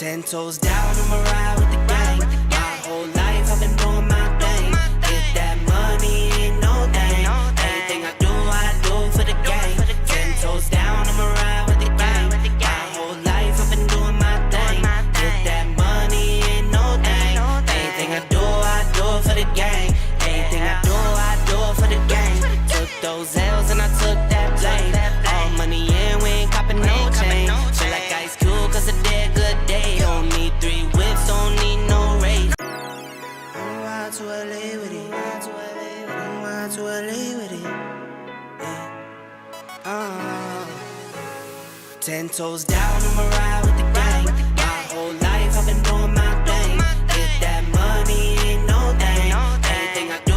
10 toes down, I'ma ride with the gang. My whole life I've been doing my thing. Get that money, ain't no thing. Anything I do for the gang. 10 toes down, I'ma ride with the gang. My whole life I've been doing my thing. Get that money, ain't no thing. Anything I do for the gang. Anything I do for the gang. Took those L's and I took that blame. All money in, we ain't copping no chain. Feel like Ice Cube, cause a dead good day. Don't need 3 whips, don't need no raise. I'm ride to LA with it. I'm ride to LA with it. 10 toes down, I'ma ride with the gang. My whole life I've been doing my thing. Get that money, ain't no thing. Anything I do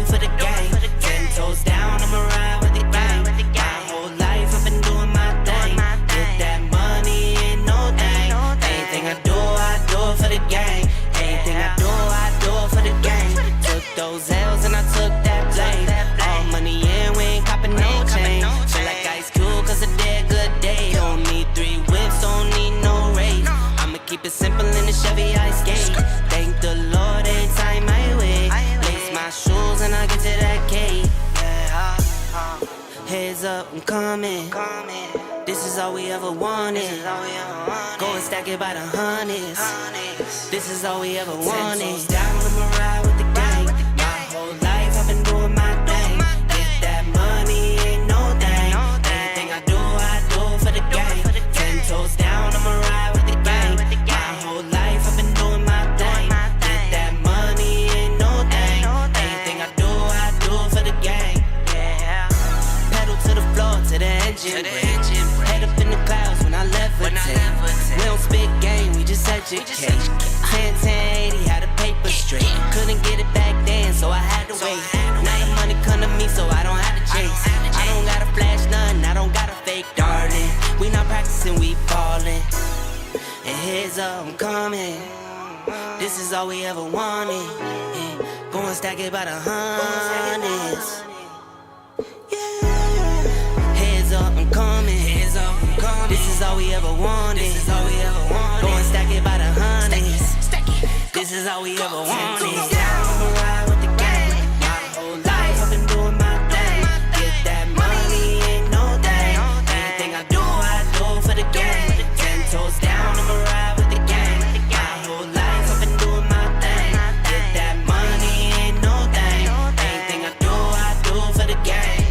for the gang. 10 toes down, I'ma ride with the gang. My whole life I've been doing my thing. Get that money, ain't no thing. Anything I do for the gang. Anything I do for the gang. Took those L's and I took that blame. All money in, we ain't copping no chain. Feel like Ice Cube, cause a dead good day. Don't need 3 whips, don't need no raise. I'ma keep it simple in the Chevy I skate. Thank the Lord every time I wait. Lace my shoes and I get to that cake. Heads up, I'm coming. This is all we ever wanted. Go and stack it by the hundreds. This is all we ever wanted. 10 toes down, I'ma ride with the gang. My whole life I've been doing my thing. Get that money, ain't no thing. Anything I do for the gang. 10 toes down, I'ma ride with the gang. My whole life I've been doing my thing. Get that money, ain't no thing. Anything I do for the gang. Pedal to the floor, to the engine. Head up in the clouds when I levitate. We don't spit game, we just educate. 10-10-80, had a paper straight. Couldn't get it back then, so I had to wait. Now the money come to me, so I don't have to chase. I don't gotta flash nothing, I don't gotta fake, darling. We not practicing, we ballin'. And heads up, I'm coming. This is all we ever wanted. Go and stack it by the hundreds. Heads up, I'm coming. This is all we ever wanted. Go and stack it by the hundreds. This is all we ever wanted. I'ma ride with the gang. My whole life I've been doing my thing. Get that money, ain't no thing. Anything I do for the gang. 10 toes down, I'ma ride with the gang. My whole life I've been doing my thing. Get that money, ain't no thing. Anything I do for the gang.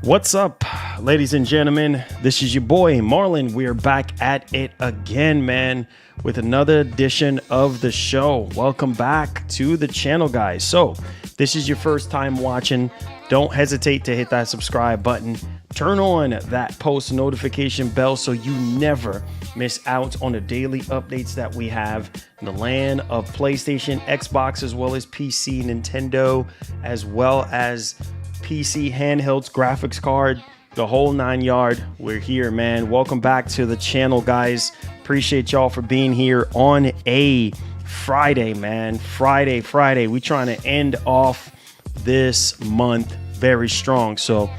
What's up, ladies and gentlemen? This is your boy Marlon. We're back at it again, man, with another edition of the show. Welcome back to the channel, guys. So if this is your first time watching, don't hesitate to hit that subscribe button. Turn on that post notification bell so you never miss out on the daily updates that we have in the land of PlayStation, Xbox, as well as PC, Nintendo, as well as PC handhelds, graphics card, the whole 9 yard. We're here, man. Welcome back to the channel, guys. Appreciate y'all for being here on a Friday, man. Friday. We trying to end off this month very strong. So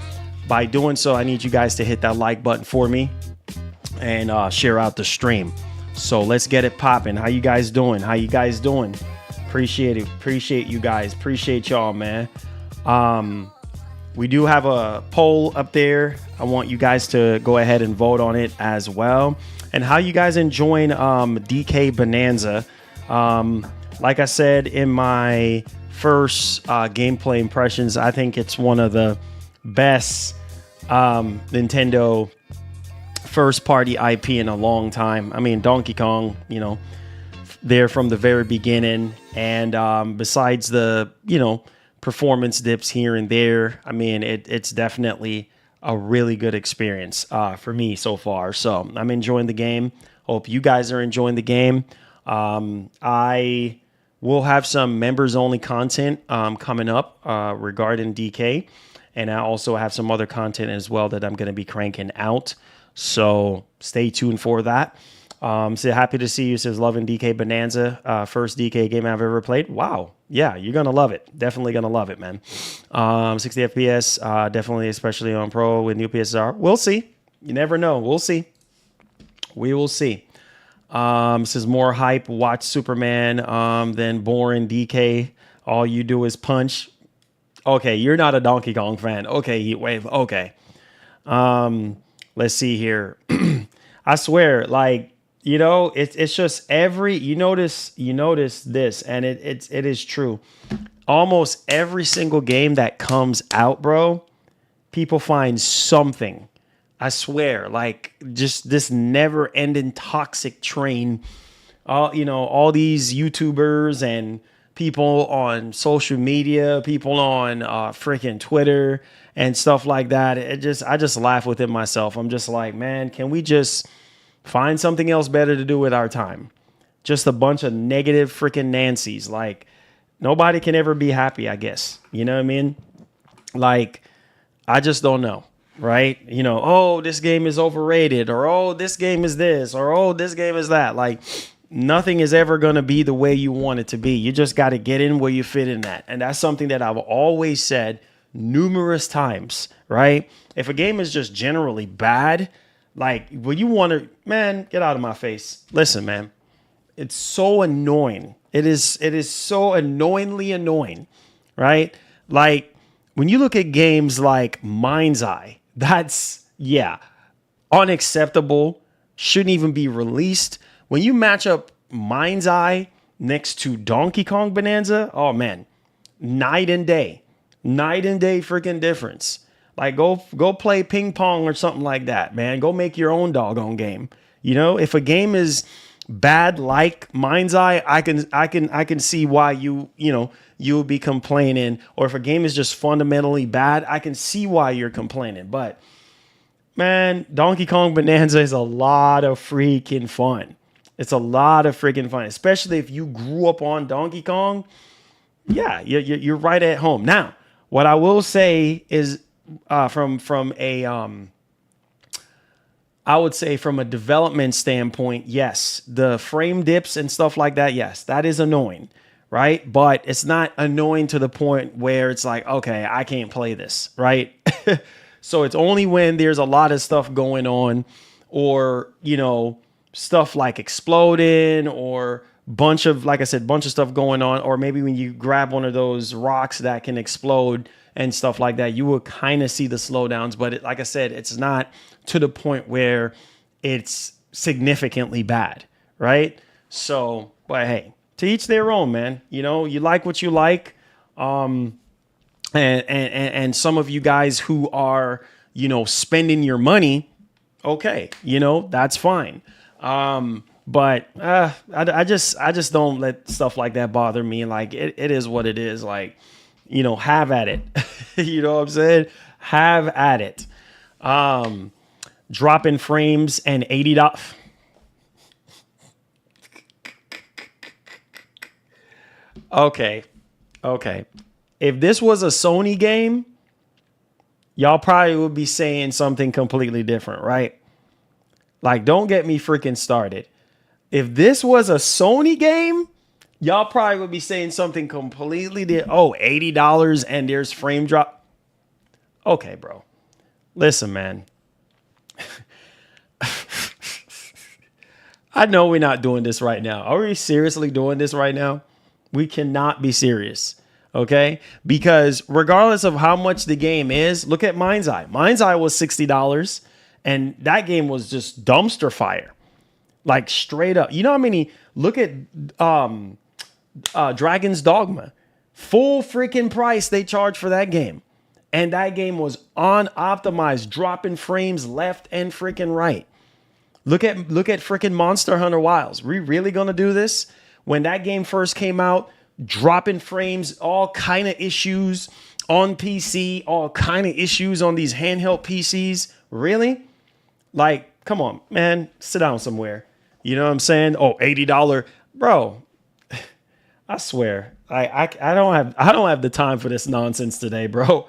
by doing so, I need you guys to hit that like button for me and share out the stream. So let's get it popping. How you guys doing? Appreciate it. Appreciate you guys. Appreciate y'all, man. We do have a poll up there. I want you guys to go ahead and vote on it as well. And how you guys enjoying DK Bonanza. Like I said in my first gameplay impressions, I think it's one of the best Nintendo first party IP in a long time. I mean, Donkey Kong, you know, there from the very beginning. And besides the, you know, performance dips here and there, I mean, it's definitely a really good experience for me so far. So I'm enjoying the game. Hope you guys are enjoying the game. I will have some members only content coming up regarding DK. And I also have some other content as well that I'm going to be cranking out. So stay tuned for that. So happy to see you. Says loving DK Bonanza. First DK game I've ever played. Wow. Yeah, you're going to love it. Definitely going to love it, man. 60 FPS, definitely, especially on Pro with new PSR. We'll see. You never know. We'll see. We will see. Says more hype. Watch Superman than boring DK. All you do is punch. Okay, you're not a Donkey Kong fan. Okay, Heatwave. Okay. Let's see here. I swear, like, you know, it's just you notice this, and it is true. Almost every single game that comes out, bro, people find something. I swear, like, just this never-ending toxic train. All these YouTubers and people on social media, people on freaking Twitter and stuff like that. I just laugh within myself. I'm just like, man, can we just find something else better to do with our time? Just a bunch of negative freaking Nancys. Like, nobody can ever be happy, I guess. You know what I mean? Like, I just don't know, right? You know, oh, this game is overrated, or oh, this game is this, or oh, this game is that. Like, nothing is ever going to be the way you want it to be. You just got to get in where you fit in at. And that's something that I've always said numerous times, right? If a game is just generally bad, like, well, you want to, man, get out of my face. Listen, man, it's so annoying. It is so annoyingly annoying, right? Like, when you look at games like Mind's Eye, that's, yeah, unacceptable, shouldn't even be released. When you match up Mind's Eye next to Donkey Kong Bonanza, oh, man, night and day freaking difference. Like, go play ping pong or something like that, man. Go make your own doggone game. You know, if a game is bad like Mind's Eye, I can see why you'll be complaining. Or if a game is just fundamentally bad, I can see why you're complaining. But man, Donkey Kong Bonanza is a lot of freaking fun. It's a lot of freaking fun, especially if you grew up on Donkey Kong. Yeah, you're right at home. Now, what I will say is, from a development standpoint, yes, the frame dips and stuff like that, yes, that is annoying, right? But it's not annoying to the point where it's like, okay, I can't play this, right? So it's only when there's a lot of stuff going on, or, you know, stuff like exploding, or bunch of stuff going on, or maybe when you grab one of those rocks that can explode and stuff like that, you will kind of see the slowdowns. But like I said, it's not to the point where it's significantly bad, right? So, but hey, to each their own, man. You know, you like what you like. and some of you guys who are, you know, spending your money, okay, you know, that's fine. But I just don't let stuff like that bother me. Like it is what it is. Like, you know, have at it. You know what I'm saying? Have at it. Dropping frames and $80. Okay. If this was a Sony game, y'all probably would be saying something completely different, right? Like, don't get me freaking started. If this was a Sony game, y'all probably would be saying something completely different. Oh, $80 and there's frame drop. Okay, bro. Listen, man. I know we're not doing this right now. Are we seriously doing this right now? We cannot be serious. Okay, because regardless of how much the game is, look at Mind's Eye. Mind's Eye was $60, and that game was just dumpster fire, like straight up. You know how many? Look at Dragon's Dogma, full freaking price they charged for that game, and that game was unoptimized, dropping frames left and freaking right. Look at freaking Monster Hunter Wilds. We really gonna do this? When that game first came out, dropping frames, all kind of issues on PC, all kind of issues on these handheld PCs. Really? Like, come on, man, sit down somewhere. You know what I'm saying? Oh, $80, bro. I swear, I don't have the time for this nonsense today, bro.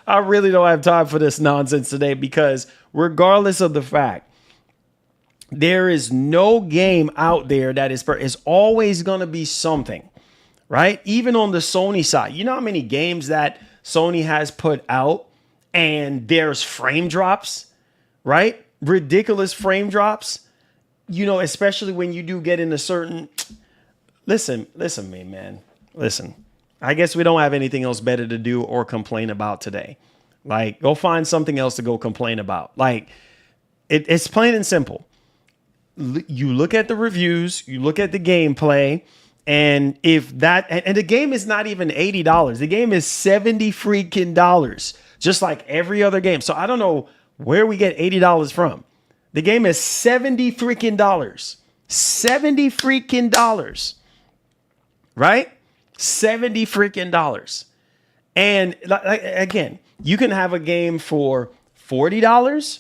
I really don't have time for this nonsense today, because regardless of the fact, there is no game out there that is always going to be something. Right? Even on the Sony side, you know how many games that Sony has put out and there's frame drops, right? Ridiculous frame drops, you know, especially when you do get into certain. Listen, me, man. Listen, I guess we don't have anything else better to do or complain about today. Like, go find something else to go complain about. Like, it's plain and simple. You look at the reviews, you look at the gameplay. And if that, and the game is not even $80, the game is $70 freaking dollars, just like every other game. So I don't know where we get $80 from. The game is $70 freaking dollars, $70 freaking dollars, right? $70 freaking dollars. And like, again, you can have a game for $40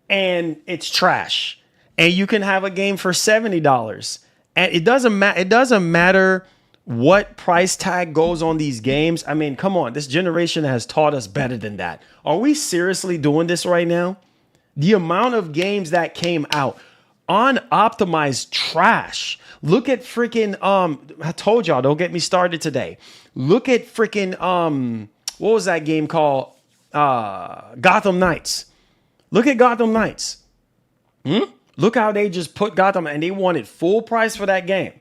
and it's trash. And you can have a game for $70. And it doesn't matter what price tag goes on these games. I mean, come on, this generation has taught us better than that. Are we seriously doing this right now? The amount of games that came out, unoptimized trash. Look at freaking I told y'all, don't get me started today. Look at freaking what was that game called? Gotham Knights. Look at Gotham Knights. Look how they just put Gotham, and they wanted full price for that game,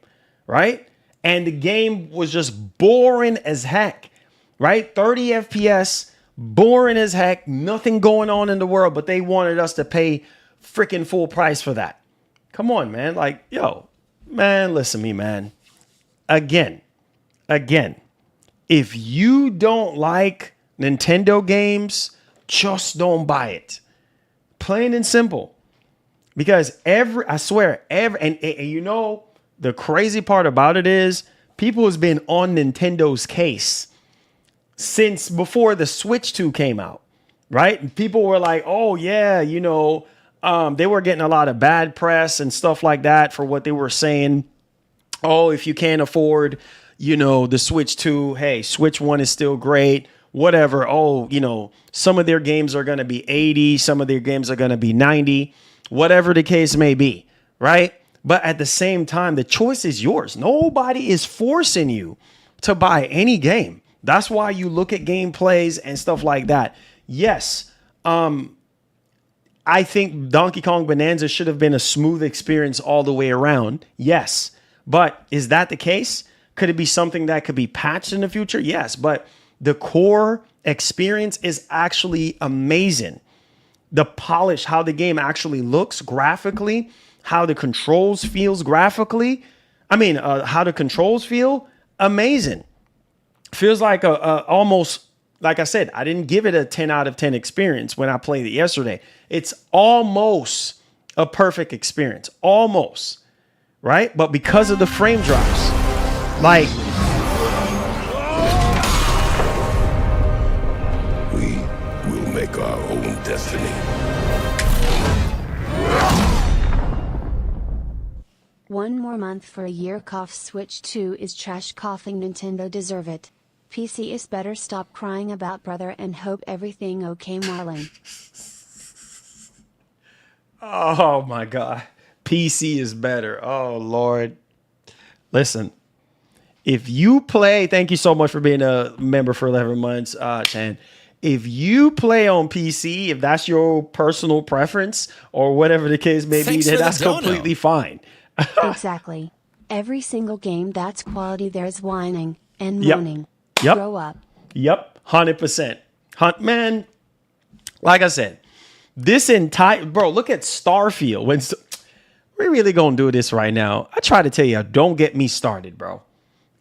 right? And the game was just boring as heck, right? 30 FPS, boring as heck, nothing going on in the world, but they wanted us to pay freaking full price for that. Come on, man. Like, yo, man, listen to me, man. Again, if you don't like Nintendo games, just don't buy it. Plain and simple. Because I swear, and you know, the crazy part about it is people has been on Nintendo's case since before the Switch 2 came out, right? And people were like, oh yeah, you know, they were getting a lot of bad press and stuff like that for what they were saying. Oh, if you can't afford, you know, the Switch 2, hey, Switch 1 is still great, whatever. Oh, you know, some of their games are going to be 80, some of their games are going to be 90. Whatever the case may be, right? But at the same time, the choice is yours. Nobody is forcing you to buy any game. That's why you look at gameplays and stuff like that. Yes, I think Donkey Kong Bonanza should have been a smooth experience all the way around. Yes. But is that the case? Could it be something that could be patched in the future? Yes. But the core experience is actually amazing. The polish, how the game actually looks graphically, how the controls feels graphically. How the controls feel, amazing. feels like a almost, like I said, I didn't give it a 10 out of 10 experience when I played it yesterday. It's almost a perfect experience, almost, right? But because of the frame drops, like, we will make our own destiny. One more month for a year. Cough. Switch 2 is trash. Coughing. Nintendo deserve it. PC is better. Stop crying about brother and hope everything okay, Marlon. oh my God. PC is better. Oh, Lord. Listen, if you play, thank you so much for being a member for 11 months, Chan. If you play on PC, if that's your personal preference or whatever the case may be, then that's completely fine. Exactly. Every single game that's quality, there's whining and moaning. Yep. Grow up. Yep. 100%. Man, like I said, this entire, bro, look at Starfield. We're really going to do this right now. I try to tell you, don't get me started, bro.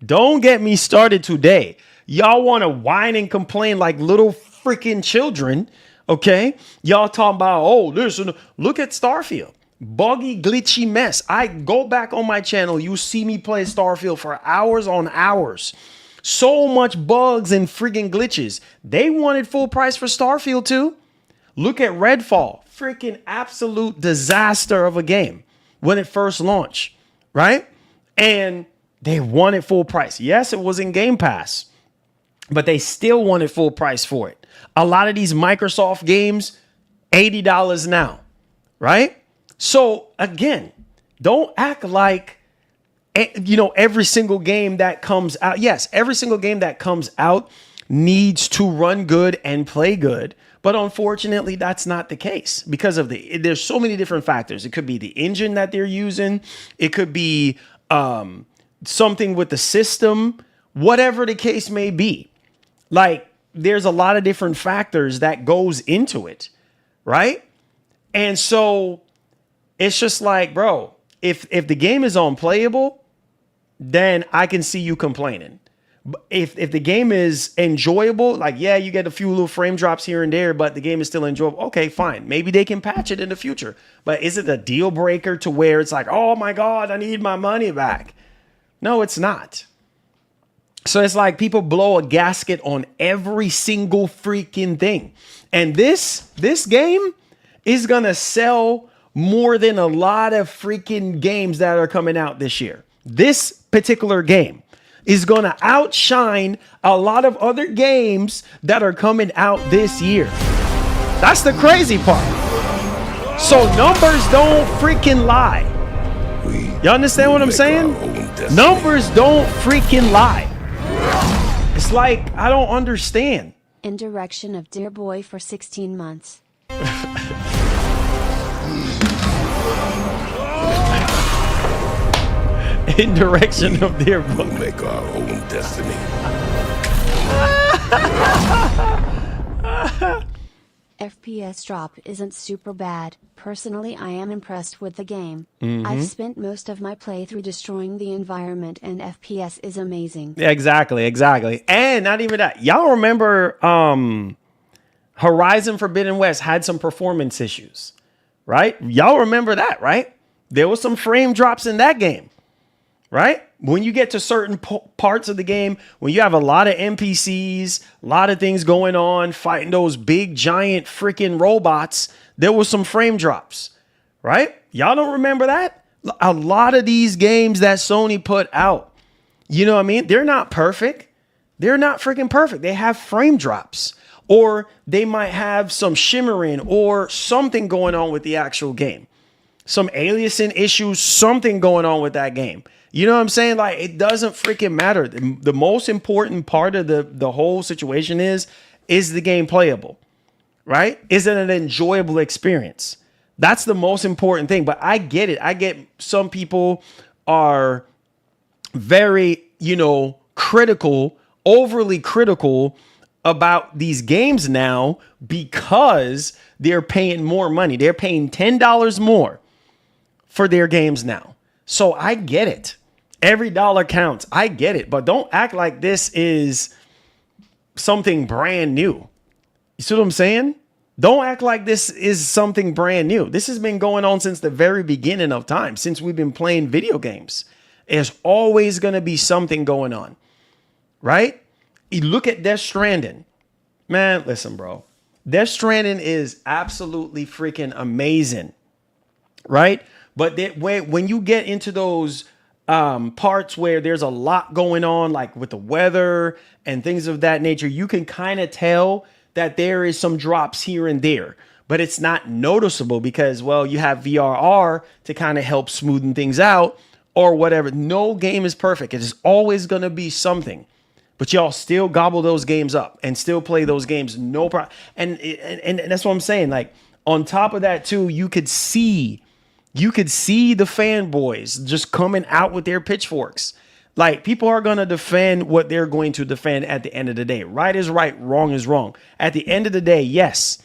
Don't get me started today. Y'all want to whine and complain like little freaking children. Okay. Y'all talking about, oh, listen, look at Starfield. Buggy, glitchy mess. I go back on my channel. You see me play Starfield for hours on hours. So much bugs and freaking glitches. They wanted full price for Starfield too. Look at Redfall. Freaking absolute disaster of a game when it first launched, right? And they wanted full price. Yes, it was in Game Pass, but they still wanted full price for it. A lot of these Microsoft games, $80 now, right? So again, don't act like, every single game that comes out. Yes, every single game that comes out needs to run good and play good. But unfortunately, that's not the case because of there's so many different factors. It could be the engine that they're using. It could be something with the system, whatever the case may be. Like, there's a lot of different factors that goes into it, right? And so it's just like, bro, if the game is unplayable, then I can see you complaining. If the game is enjoyable, like, yeah, you get a few little frame drops here and there, but the game is still enjoyable. Okay, fine. Maybe they can patch it in the future. But is it a deal breaker to where it's like, oh my God, I need my money back? No, it's not. So it's like people blow a gasket on every single freaking thing. And this game is going to sell more than a lot of freaking games that are coming out this year. This particular game is going to outshine a lot of other games that are coming out this year. That's the crazy part. So numbers don't freaking lie. You understand what I'm saying? Numbers don't freaking lie. It's like, I don't understand. In direction of Dear Boy for 16 months. In direction of their book. We'll make our own destiny. FPS drop isn't super bad. Personally, I am impressed with the game. I've spent most of my playthrough destroying the environment, and FPS is amazing. Exactly. And not even that. Y'all remember Horizon Forbidden West had some performance issues, right? Y'all remember that, right? There was some frame drops in that game. Right? When you get to certain parts of the game, when you have a lot of NPCs, a lot of things going on, fighting those big, giant freaking robots, there was some frame drops, right? Y'all don't remember that? A lot of these games that Sony put out, you know what I mean? They're not perfect. They're not freaking perfect. They have frame drops, or they might have some shimmering or something going on with the actual game. Some aliasing issues, something going on with that game. You know what I'm saying? Like, it doesn't freaking matter. The most important part of the whole situation is the game playable, right? Is it an enjoyable experience? That's the most important thing. But I get it. I get some people are very, critical, overly critical about these games now because they're paying more money. They're paying $10 more for their games now. So I get it. Every dollar counts. I get it. But don't act like this is something brand new. You see what I'm saying? Don't act like this is something brand new. This has been going on since the very beginning of time, since we've been playing video games. There's always going to be something going on, right? You look at Death Stranding. Man, listen, bro. Death Stranding is absolutely freaking amazing, right? But when you get into those parts where there's a lot going on, like with the weather and things of that nature, you can kind of tell that there is some drops here and there, but it's not noticeable because, well, you have VRR to kind of help smoothen things out or whatever. No game is perfect. It is always going to be something, but y'all still gobble those games up and still play those games. No problem. And that's what I'm saying. Like on top of that too, you could see the fanboys just coming out with their pitchforks. Like, people are going to defend what they're going to defend at the end of the day. Right is right, wrong is wrong. At the end of the day, yes.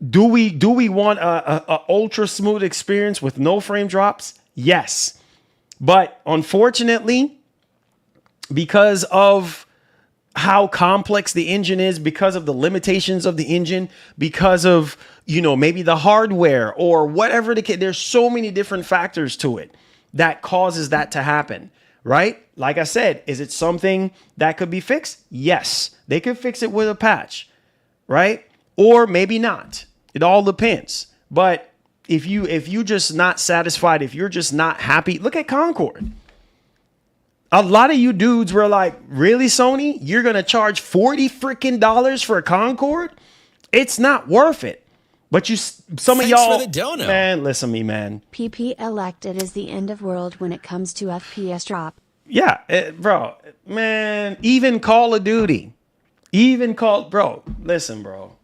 Do we want a ultra smooth experience with no frame drops? Yes. But unfortunately, because of how complex the engine is, because of the limitations of the engine, because of, maybe the hardware or whatever the case, there's so many different factors to it that causes that to happen, right? Like I said, is it something that could be fixed? Yes, they could fix it with a patch, right? Or maybe not. It all depends. But if you just not satisfied, if you're just not happy, look at Concord. A lot of you dudes were like, really, Sony? You're gonna charge $40 freaking for a Concord? It's not worth it. But some of y'all, man, listen to me, man. PP elected is the end of world when it comes to FPS drop. Yeah, bro, man, even Call of Duty, bro, listen, bro.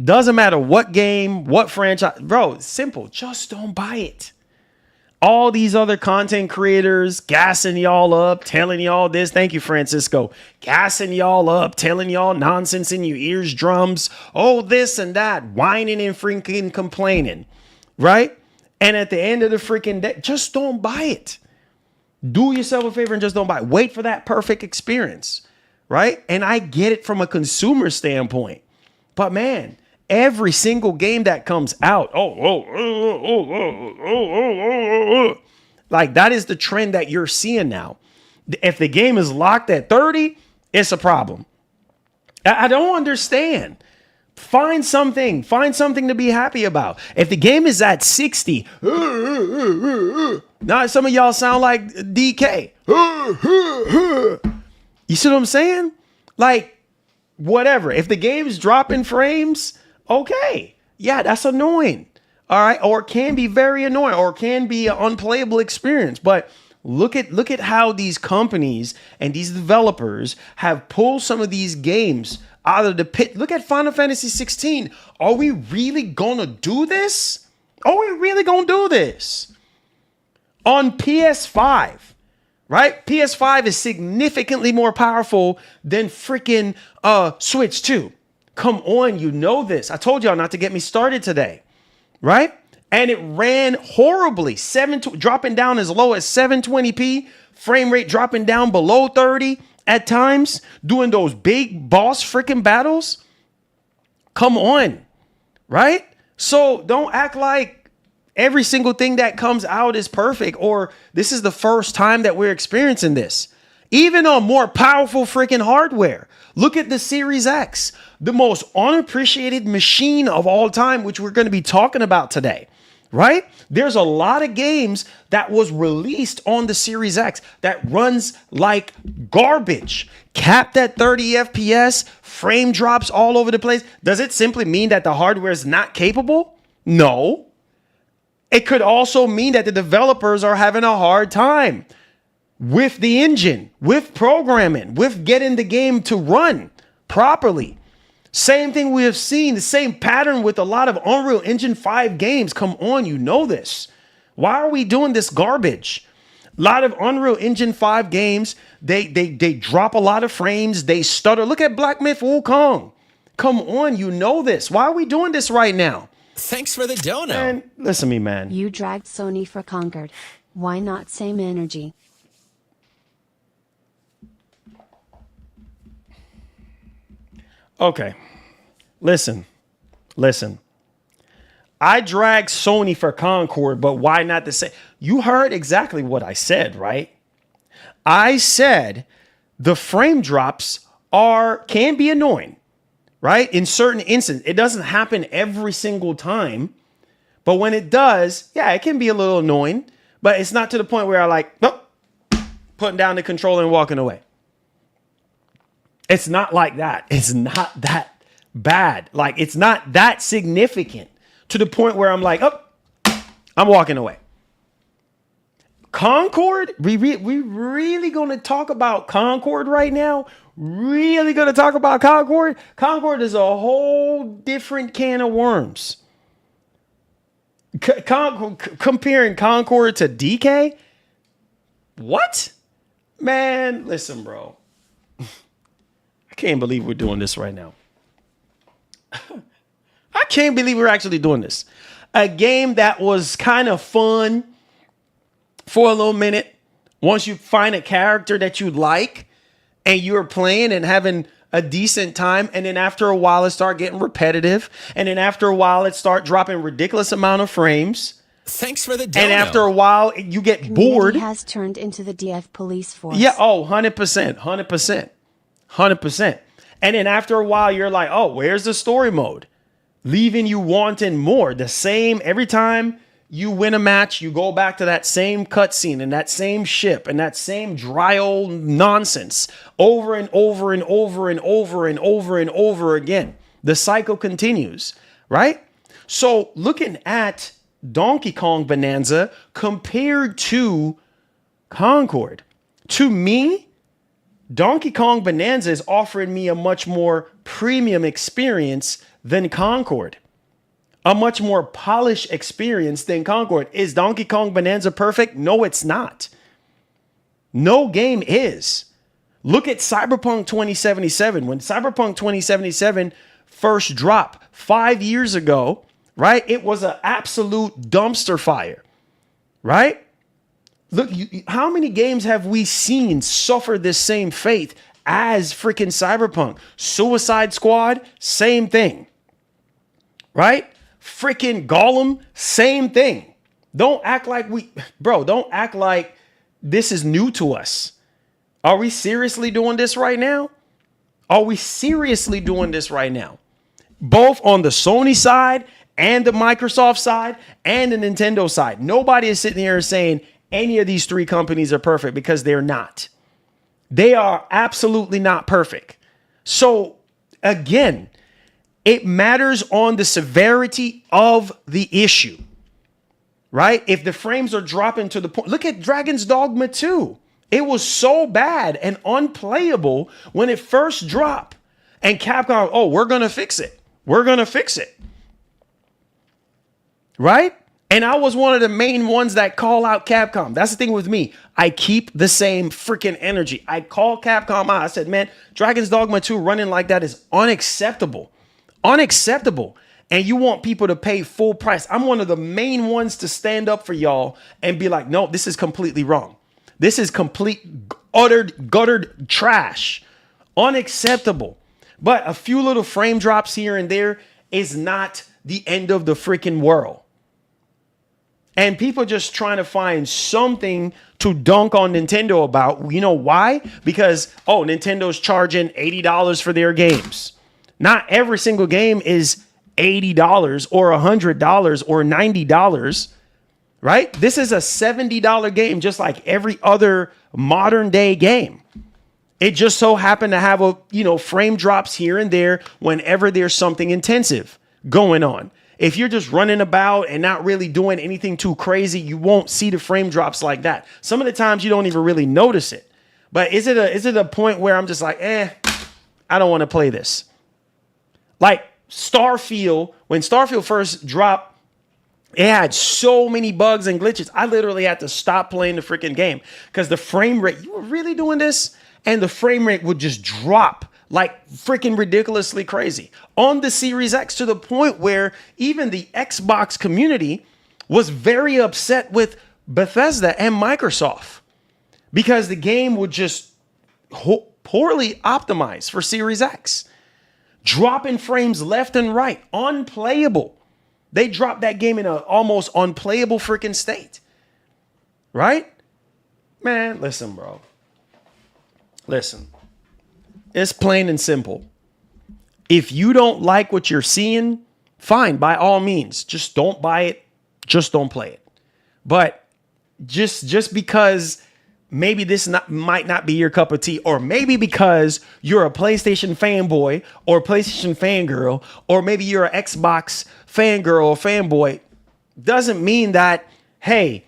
Doesn't matter what game, what franchise, bro, simple, just don't buy it. All these other content creators gassing y'all up, telling y'all this. Thank you, Francisco. Gassing y'all up, telling y'all nonsense in your ears, drums. Oh, this and that, whining and freaking complaining, right? And at the end of the freaking day, just don't buy it. Do yourself a favor and just don't buy it. Wait for that perfect experience, right? And I get it from a consumer standpoint. But man, every single game that comes out, like that is the trend that you're seeing now. If the game is locked at 30, it's a problem. I don't understand. Find something to be happy about. If the game is at 60, now some of y'all sound like DK. You see what I'm saying? Like, whatever. If the game's dropping frames, okay, yeah, that's annoying. All right, or it can be very annoying, or it can be an unplayable experience. But look at how these companies and these developers have pulled some of these games out of the pit. Look at Final Fantasy 16. Are we really gonna do this? Are we really gonna do this on PS5? Right? PS5 is significantly more powerful than freaking Switch 2. Come on, you know this. I told y'all not to get me started today, right? And it ran horribly, dropping down as low as 720p, frame rate dropping down below 30 at times, doing those big boss freaking battles. Come on, right? So don't act like every single thing that comes out is perfect, or this is the first time that we're experiencing this. Even on more powerful freaking hardware. Look at the Series X, the most unappreciated machine of all time, which we're going to be talking about today, right? There's a lot of games that was released on the Series X that runs like garbage, capped at 30 FPS, frame drops all over the place. Does it simply mean that the hardware is not capable? No. It could also mean that the developers are having a hard time with the engine, with programming, with getting the game to run properly. Same thing we have seen, the same pattern with a lot of Unreal Engine 5 games. Come on, you know this. Why are we doing this garbage? A lot of Unreal Engine 5 games, they drop a lot of frames, they stutter. Look at Black Myth Wukong. Come on, you know this. Why are we doing this right now? Thanks for the dono. Man, listen to me, man. You dragged Sony for Concord. Why not same energy? Okay. Listen. I dragged Sony for Concord, but why not the same? You heard exactly what I said, right? I said the frame drops can be annoying, right? In certain instances, it doesn't happen every single time, but when it does, yeah, it can be a little annoying, but it's not to the point where I like, nope, putting down the controller and walking away. It's not like that. It's not that bad. Like, it's not that significant to the point where I'm like, oh, I'm walking away. Concord, we really going to talk about Concord right now? Really going to talk about Concord? Concord is a whole different can of worms. Comparing Concord to DK? What? Man, listen, bro. I can't believe we're doing this right now. I can't believe we're actually doing this. A game that was kind of fun for a little minute. Once you find a character that you like and you're playing and having a decent time, and then after a while it start getting repetitive, and then after a while it start dropping ridiculous amount of frames. Thanks for the dono. And after a while you get bored. Has turned into the DF police force. Yeah, 100%. And then after a while you're like, oh, where's the story mode? Leaving you wanting more. The same every time you win a match, you go back to that same cutscene and that same ship and that same dry old nonsense over and over and over and over and over and over again. The cycle continues, right? So looking at Donkey Kong Bonanza compared to Concord, to me, Donkey Kong Bonanza is offering me a much more premium experience than Concord. A much more polished experience than Concord. Is Donkey Kong Bonanza perfect? No, it's not. No game is. Look at Cyberpunk 2077. When Cyberpunk 2077 first dropped 5 years ago, right? It was an absolute dumpster fire, right? Look, how many games have we seen suffer this same fate as freaking Cyberpunk? Suicide Squad, same thing, right? Freaking Gollum, same thing. Don't act like don't act like this is new to us. Are we seriously doing this right now? Are we seriously doing this right now? Both on the Sony side and the Microsoft side and the Nintendo side. Nobody is sitting here saying any of these three companies are perfect, because they're not. They are absolutely not perfect. So again, it matters on the severity of the issue, right? If the frames are dropping to the point, look at Dragon's Dogma 2. It was so bad and unplayable when it first dropped, and Capcom, oh, we're going to fix it. We're going to fix it. Right? And I was one of the main ones that call out Capcom. That's the thing with me. I keep the same freaking energy. I call Capcom out. I said, man, Dragon's Dogma 2 running like that is unacceptable. Unacceptable. And you want people to pay full price. I'm one of the main ones to stand up for y'all and be like, no, this is completely wrong. This is complete guttered trash. Unacceptable. But a few little frame drops here and there is not the end of the freaking world. And people just trying to find something to dunk on Nintendo about. You know why? Because, oh, Nintendo's charging $80 for their games. Not every single game is $80 or $100 or $90, right? This is a $70 game, just like every other modern day game. It just so happened to have frame drops here and there whenever there's something intensive going on. If you're just running about and not really doing anything too crazy, you won't see the frame drops like that. Some of the times you don't even really notice it. But is it a point where I'm just like, I don't want to play this? Like Starfield, when Starfield first dropped, it had so many bugs and glitches. I literally had to stop playing the freaking game because the frame rate, you were really doing this? And the frame rate would just drop like freaking ridiculously crazy on the Series X, to the point where even the Xbox community was very upset with Bethesda and Microsoft because the game would just poorly optimize for Series X. dropping frames left and right, unplayable. They dropped that game in an almost unplayable freaking state, right? Man, listen, bro. Listen, it's plain and simple. If you don't like what you're seeing, fine, by all means, just don't buy it. Just don't play it. But just because maybe this might not be your cup of tea, or maybe because you're a PlayStation fanboy or PlayStation fangirl, or maybe you're an Xbox fangirl or fanboy, doesn't mean that, hey,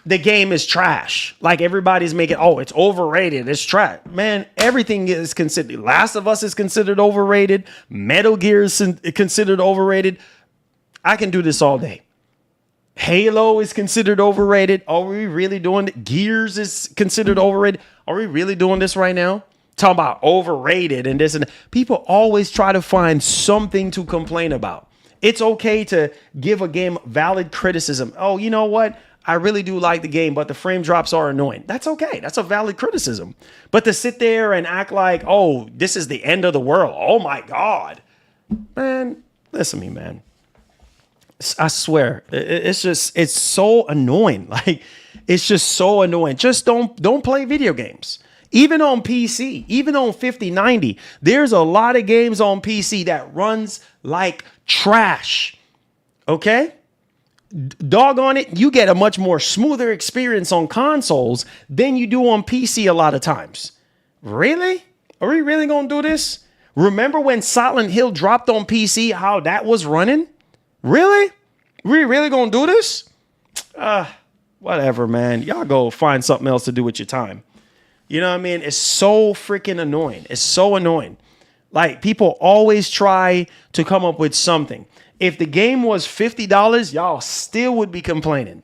the game is trash. Like everybody's making, oh, it's overrated, it's trash. Man, everything is considered. Last of Us is considered overrated. Metal Gear is considered overrated. I can do this all day. Halo is considered overrated. Are we really doing it? Gears is considered overrated. Are we really doing this right now? Talking about overrated and this and that. People always try to find something to complain about. It's okay to give a game valid criticism. Oh, you know what? I really do like the game, but the frame drops are annoying. That's okay. That's a valid criticism. But to sit there and act like, oh, this is the end of the world. Oh my God. Man, listen to me, man. I swear, it's so annoying. Like, it's just so annoying. Just don't play video games. Even on PC, even on 5090, there's a lot of games on PC that runs like trash. Okay? Doggone it, you get a much more smoother experience on consoles than you do on PC a lot of times. Really? Are we really gonna do this? Remember when Silent Hill dropped on PC, how that was running? Really? We really gonna do this? Whatever, man. Y'all go find something else to do with your time. You know what I mean? It's so freaking annoying. It's so annoying. Like, people always try to come up with something. If the game was $50, y'all still would be complaining,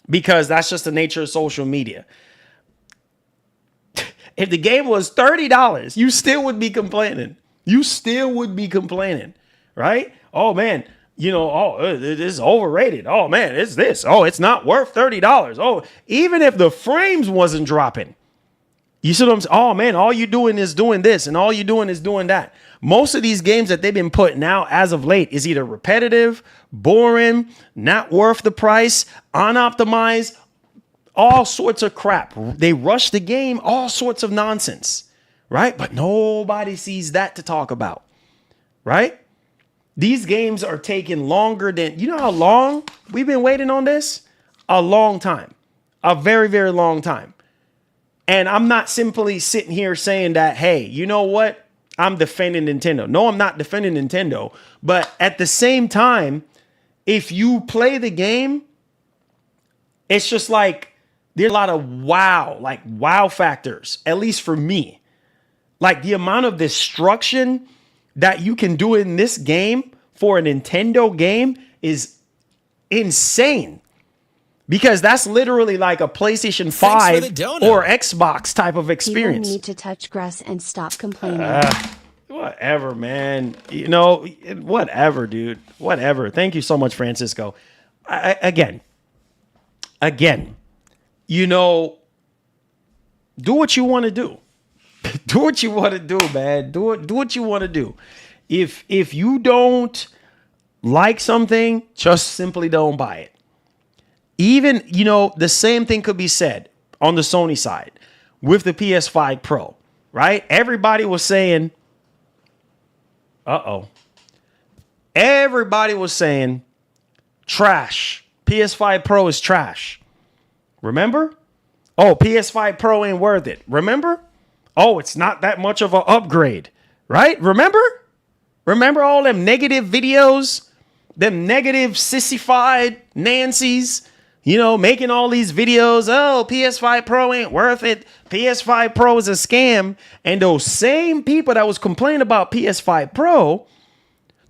because that's just the nature of social media. If the game was $30, you still would be complaining. You still would be complaining, right? Oh, man, you know, oh, this is overrated. Oh, man, it's this. Oh, it's not worth $30. Oh, even if the frames wasn't dropping. You see what I'm saying? Oh, man, all you're doing is doing this and all you're doing is doing that. Most of these games that they've been putting out as of late is either repetitive, boring, not worth the price, unoptimized, all sorts of crap. They rush the game, all sorts of nonsense, right? But nobody sees that to talk about, right? These games are taking longer than, you know how long we've been waiting on this? A long time, a very, very long time. And I'm not simply sitting here saying that, hey, you know what? I'm defending Nintendo. No, I'm not defending Nintendo. But at the same time, if you play the game, it's just like there's a lot of wow factors, at least for me. Like the amount of destruction that you can do in this game for a Nintendo game is insane. Because that's literally like a PlayStation 5 or Xbox type of experience. You need to touch grass and stop complaining. Whatever, man. You know, whatever, dude. Whatever. Thank you so much, Francisco. Again, you know, do what you want to do. Do what you want to do, man. Do what you want to do. If you don't like something, just simply don't buy it. Even, you know, the same thing could be said on the Sony side with the PS5 Pro, right? Everybody was saying, everybody was saying trash. PS5 Pro is trash. Remember? Oh, PS5 Pro ain't worth it. Remember? Oh, it's not that much of an upgrade, right? Remember all them negative videos, them negative sissified Nancys, you know, making all these videos. Oh, PS5 Pro ain't worth it. PS5 Pro is a scam. And those same people that was complaining about PS5 Pro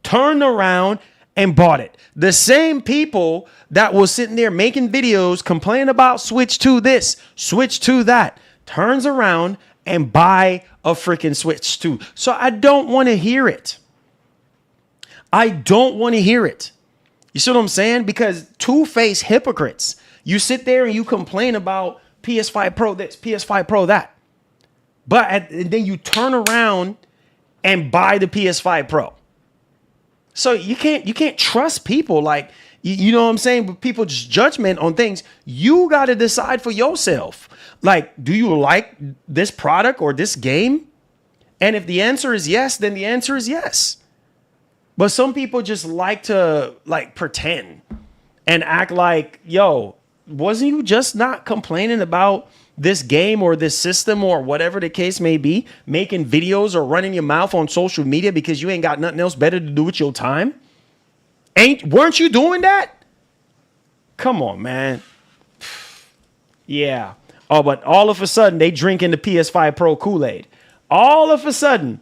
turned around and bought it. The same people that was sitting there making videos complaining about Switch 2 this, Switch 2 that, turns around and buy a freaking Switch 2. So I don't want to hear it. I don't want to hear it. You see what I'm saying? Because two-faced hypocrites. You sit there and you complain about PS5 Pro this, PS5 Pro that. And then you turn around and buy the PS5 Pro. So you can't trust people like, you know what I'm saying? But people just judgment on things. You got to decide for yourself. Like, do you like this product or this game? And if the answer is yes, then the answer is yes. But some people just like to like pretend and act like, yo, wasn't you just not complaining about this game or this system or whatever the case may be, making videos or running your mouth on social media because you ain't got nothing else better to do with your time? Weren't you doing that? Come on, man. Yeah. Oh, but all of a sudden they drinking the PS5 Pro Kool-Aid. All of a sudden,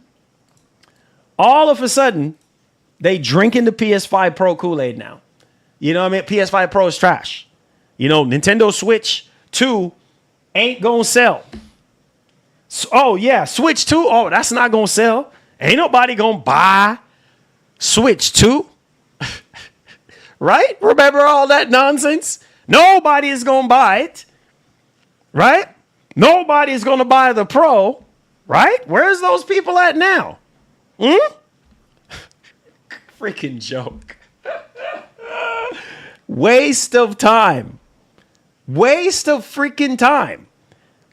they drinking the PS5 Pro Kool-Aid now. You know what I mean? PS5 Pro is trash. You know, Nintendo Switch 2 ain't gonna sell. So, oh, yeah, Switch 2. Oh, that's not gonna sell. Ain't nobody gonna buy Switch 2. Right? Remember all that nonsense? Nobody is gonna buy it. Right? Nobody is gonna buy the Pro. Right? Where's those people at now? Freaking joke. Waste of time. Waste of freaking time.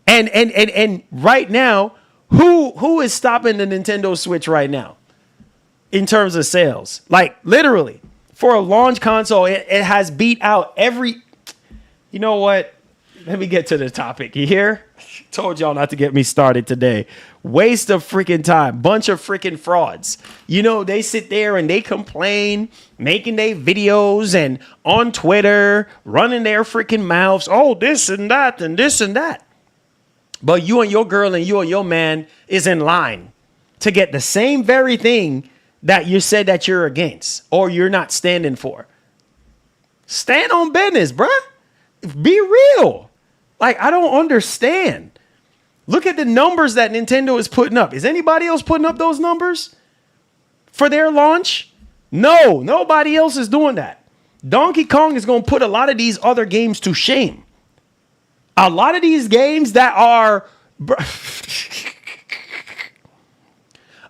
And right now, who is stopping the Nintendo Switch right now in terms of sales? Like literally, for a launch console, it has beat out every. You know what? Let me get to the topic. You hear? Told y'all not to get me started today. Waste of freaking time. Bunch of freaking frauds. You know, they sit there and they complain, making their videos and on Twitter, running their freaking mouths. Oh, this and that and this and that. But you and your girl and you and your man is in line to get the same very thing that you said that you're against or you're not standing for. Stand on business, bruh. Be real. Like, I don't understand. Look at the numbers that Nintendo is putting up. Is anybody else putting up those numbers for their launch? No, nobody else is doing that. Donkey Kong is going to put a lot of these other games to shame. A lot of these games that are...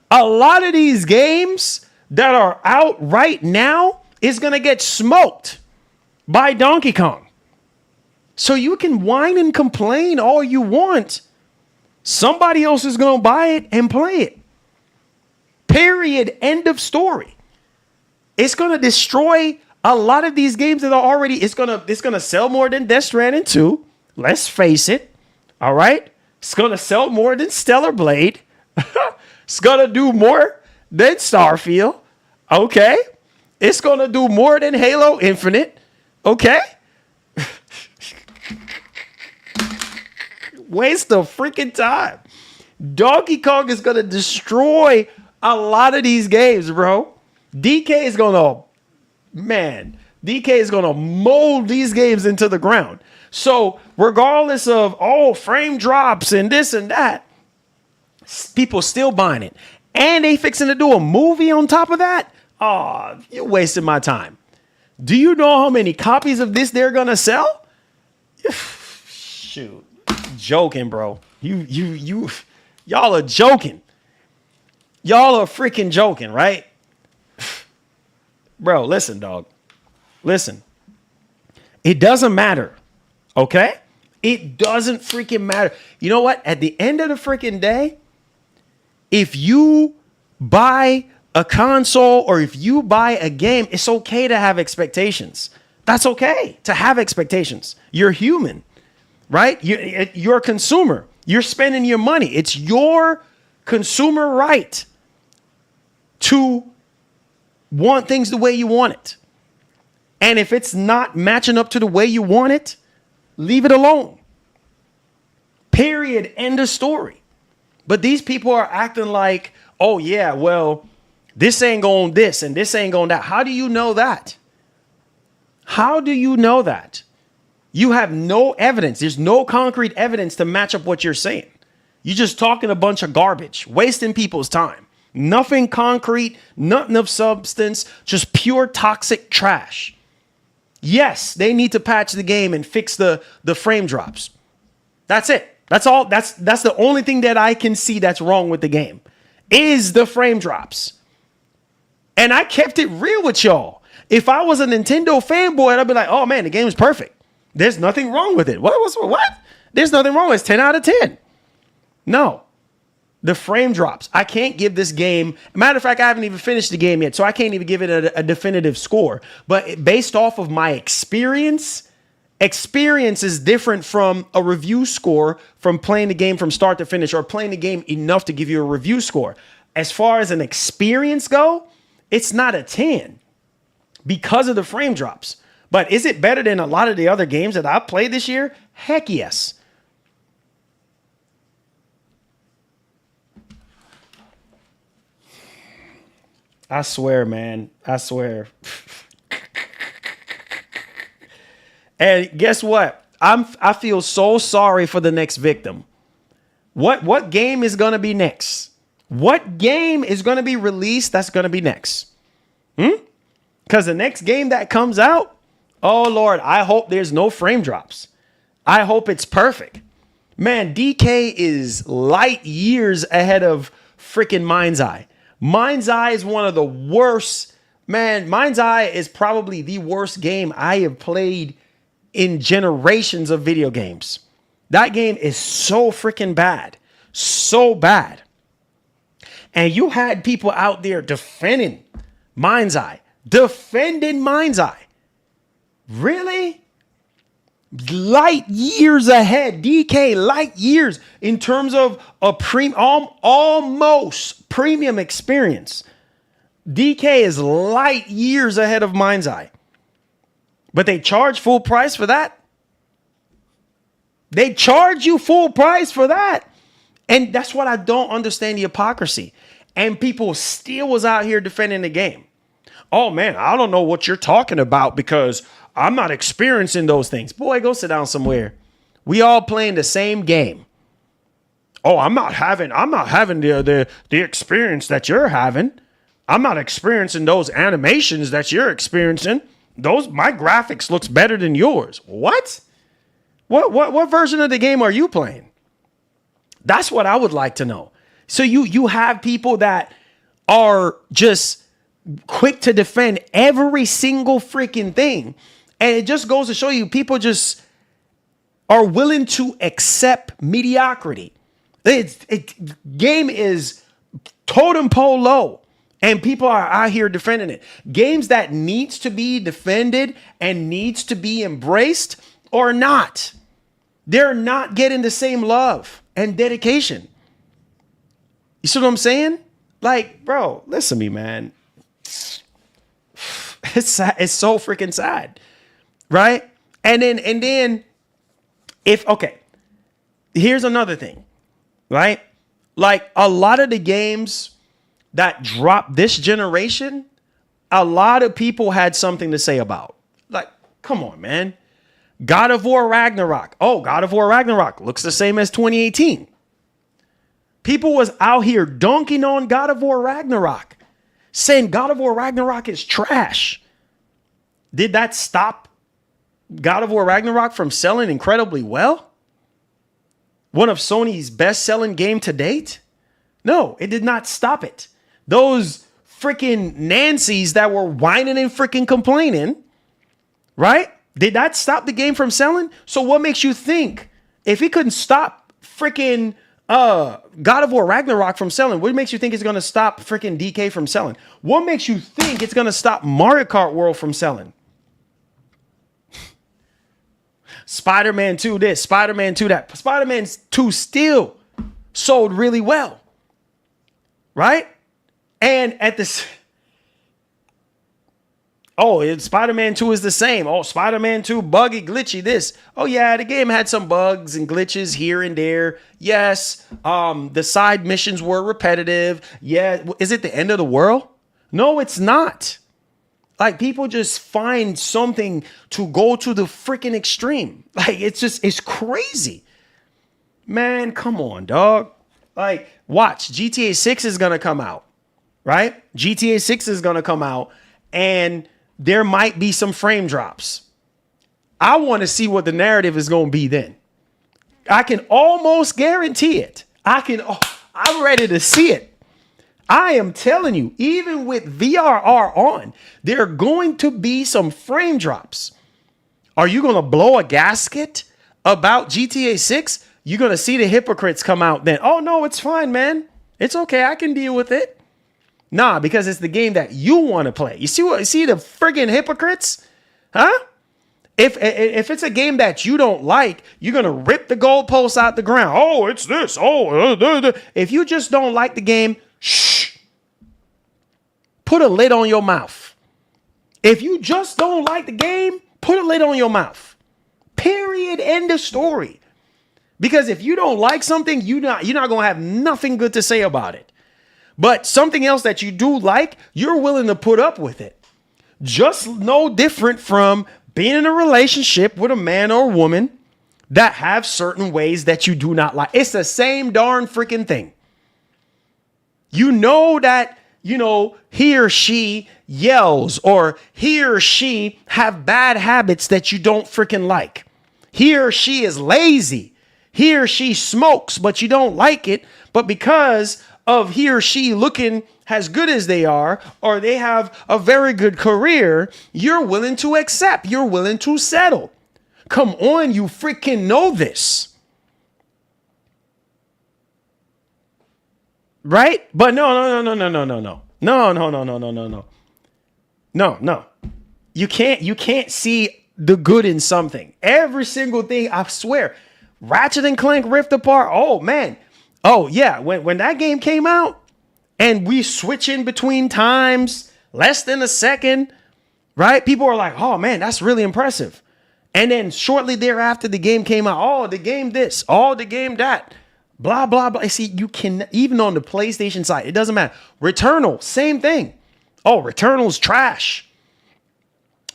a lot of these games that are out right now is going to get smoked by Donkey Kong. So you can whine and complain all you want. Somebody else is going to buy it and play it. Period. End of story. It's going to destroy a lot of these games that are already, it's going to sell more than Death Stranding 2. Let's face it. All right. It's going to sell more than Stellar Blade. It's going to do more than Starfield. Okay. It's going to do more than Halo Infinite. Okay. Waste of freaking time. Donkey Kong is going to destroy a lot of these games, bro. DK is going to mold these games into the ground. So regardless of, frame drops and this and that, people still buying it. And they fixing to do a movie on top of that. Oh, you're wasting my time. Do you know how many copies of this they're going to sell? Shoot. Joking, bro. Y'all are joking. Y'all are freaking joking, right? Bro, listen, dog. Listen. It doesn't matter. Okay? It doesn't freaking matter. You know what? At the end of the freaking day, if you buy a console or if you buy a game, it's okay to have expectations. That's okay to have expectations. You're human. Right? You're a consumer. You're spending your money. It's your consumer right to want things the way you want it. And if it's not matching up to the way you want it, leave it alone. Period. End of story. But these people are acting like, oh, yeah, well, this ain't going this and this ain't going that. How do you know that? How do you know that? You have no evidence. There's no concrete evidence to match up what you're saying. You're just talking a bunch of garbage, wasting people's time. Nothing concrete, nothing of substance, just pure toxic trash. Yes, they need to patch the game and fix the frame drops. That's it. That's all. That's the only thing that I can see that's wrong with the game. is the frame drops. And I kept it real with y'all. If I was a Nintendo fanboy, I'd be like, oh man, the game is perfect. There's nothing wrong with it. What? There's nothing wrong. It's 10 out of 10. No. The frame drops. I can't give this game. Matter of fact, I haven't even finished the game yet, so I can't even give it a definitive score. But based off of my experience is different from a review score from playing the game from start to finish or playing the game enough to give you a review score. As far as an experience go, it's not a 10 because of the frame drops. But is it better than a lot of the other games that I've played this year? Heck yes. I swear, man. I swear. And guess what? I feel so sorry for the next victim. What game is going to be next? What game is going to be released that's going to be next? Because the next game that comes out, oh, Lord, I hope there's no frame drops. I hope it's perfect. Man, DK is light years ahead of freaking Mind's Eye. Mind's Eye is one of the worst. Man, Mind's Eye is probably the worst game I have played in generations of video games. That game is so freaking bad. So bad. And you had people out there defending Mind's Eye. Defending Mind's Eye. Really? Light years ahead. DK, light years in terms of a almost premium experience. DK is light years ahead of Mind's Eye. But they charge full price for that. They charge you full price for that. And that's what I don't understand, the hypocrisy. And people still was out here defending the game. Oh man, I don't know what you're talking about because I'm not experiencing those things. Boy, go sit down somewhere. We all playing the same game. Oh, I'm not having the experience that you're having. I'm not experiencing those animations that you're experiencing. My graphics looks better than yours. What? What version of the game are you playing? That's what I would like to know. So you have people that are just quick to defend every single freaking thing. And it just goes to show you people just are willing to accept mediocrity. Game is totem pole low. And people are out here defending it. Games that needs to be defended and needs to be embraced or not. They're not getting the same love and dedication. You see what I'm saying? Like, bro, listen to me, man. It's sad. It's so freaking sad. Right? And then here's another thing. Right? Like a lot of the games that dropped this generation, a lot of people had something to say about. Like, come on, man. God of War Ragnarok. Oh, God of War Ragnarok looks the same as 2018. People was out here dunking on God of War Ragnarok, saying God of War Ragnarok is trash. Did that stop God of War Ragnarok from selling incredibly well? One of Sony's best-selling game to date? No, it did not stop it. Those freaking Nancys that were whining and freaking complaining, right? Did that stop the game from selling? So what makes you think if he couldn't stop freaking God of War Ragnarok from selling, what makes you think it's going to stop freaking DK from selling? What makes you think it's going to stop Mario Kart World from selling? Spider-Man 2 this, Spider-Man 2 that. Spider-Man 2 still sold really well, right? And at this, Spider-Man 2 is the same. Oh, Spider-Man 2 buggy, glitchy, this. Oh yeah, the game had some bugs and glitches here and there. Yes, the side missions were repetitive. Yeah, is it the end of the world? No, it's not. Like, people just find something to go to the freaking extreme. Like, it's crazy. Man, come on, dog. Like, watch, GTA 6 is gonna come out. Right? GTA 6 is going to come out and there might be some frame drops. I want to see what the narrative is going to be then. I can almost guarantee it. I'm ready to see it. I am telling you, even with VRR on, there are going to be some frame drops. Are you going to blow a gasket about GTA 6? You're going to see the hypocrites come out then. Oh, no, it's fine, man. It's okay. I can deal with it. Nah, because it's the game that you want to play. You see the friggin' hypocrites? Huh? If it's a game that you don't like, you're going to rip the goalposts out the ground. Oh, it's this. If you just don't like the game, shh. Put a lid on your mouth. If you just don't like the game, put a lid on your mouth. Period. End of story. Because if you don't like something, you're not going to have nothing good to say about it. But something else that you do like, you're willing to put up with it. Just no different from being in a relationship with a man or a woman that have certain ways that you do not like. It's the same darn freaking thing. You know that, he or she yells, or he or she have bad habits that you don't freaking like. He or she is lazy. He or she smokes, but you don't like it. But because of he or she looking as good as they are, or they have a very good career, you're willing to accept. You're willing to settle. Come on, you freaking know this. Right? But no. No. You can't see the good in something. Every single thing, I swear. Ratchet and Clank Rift Apart. Oh, man. Oh, yeah. When that game came out and we switch in between times, less than a second, right? People are like, oh, man, that's really impressive. And then shortly thereafter, the game came out. Oh, the game this. Oh, the game that. Blah, blah, blah. See, you can, even on the PlayStation side, it doesn't matter. Returnal, same thing. Oh, Returnal's trash.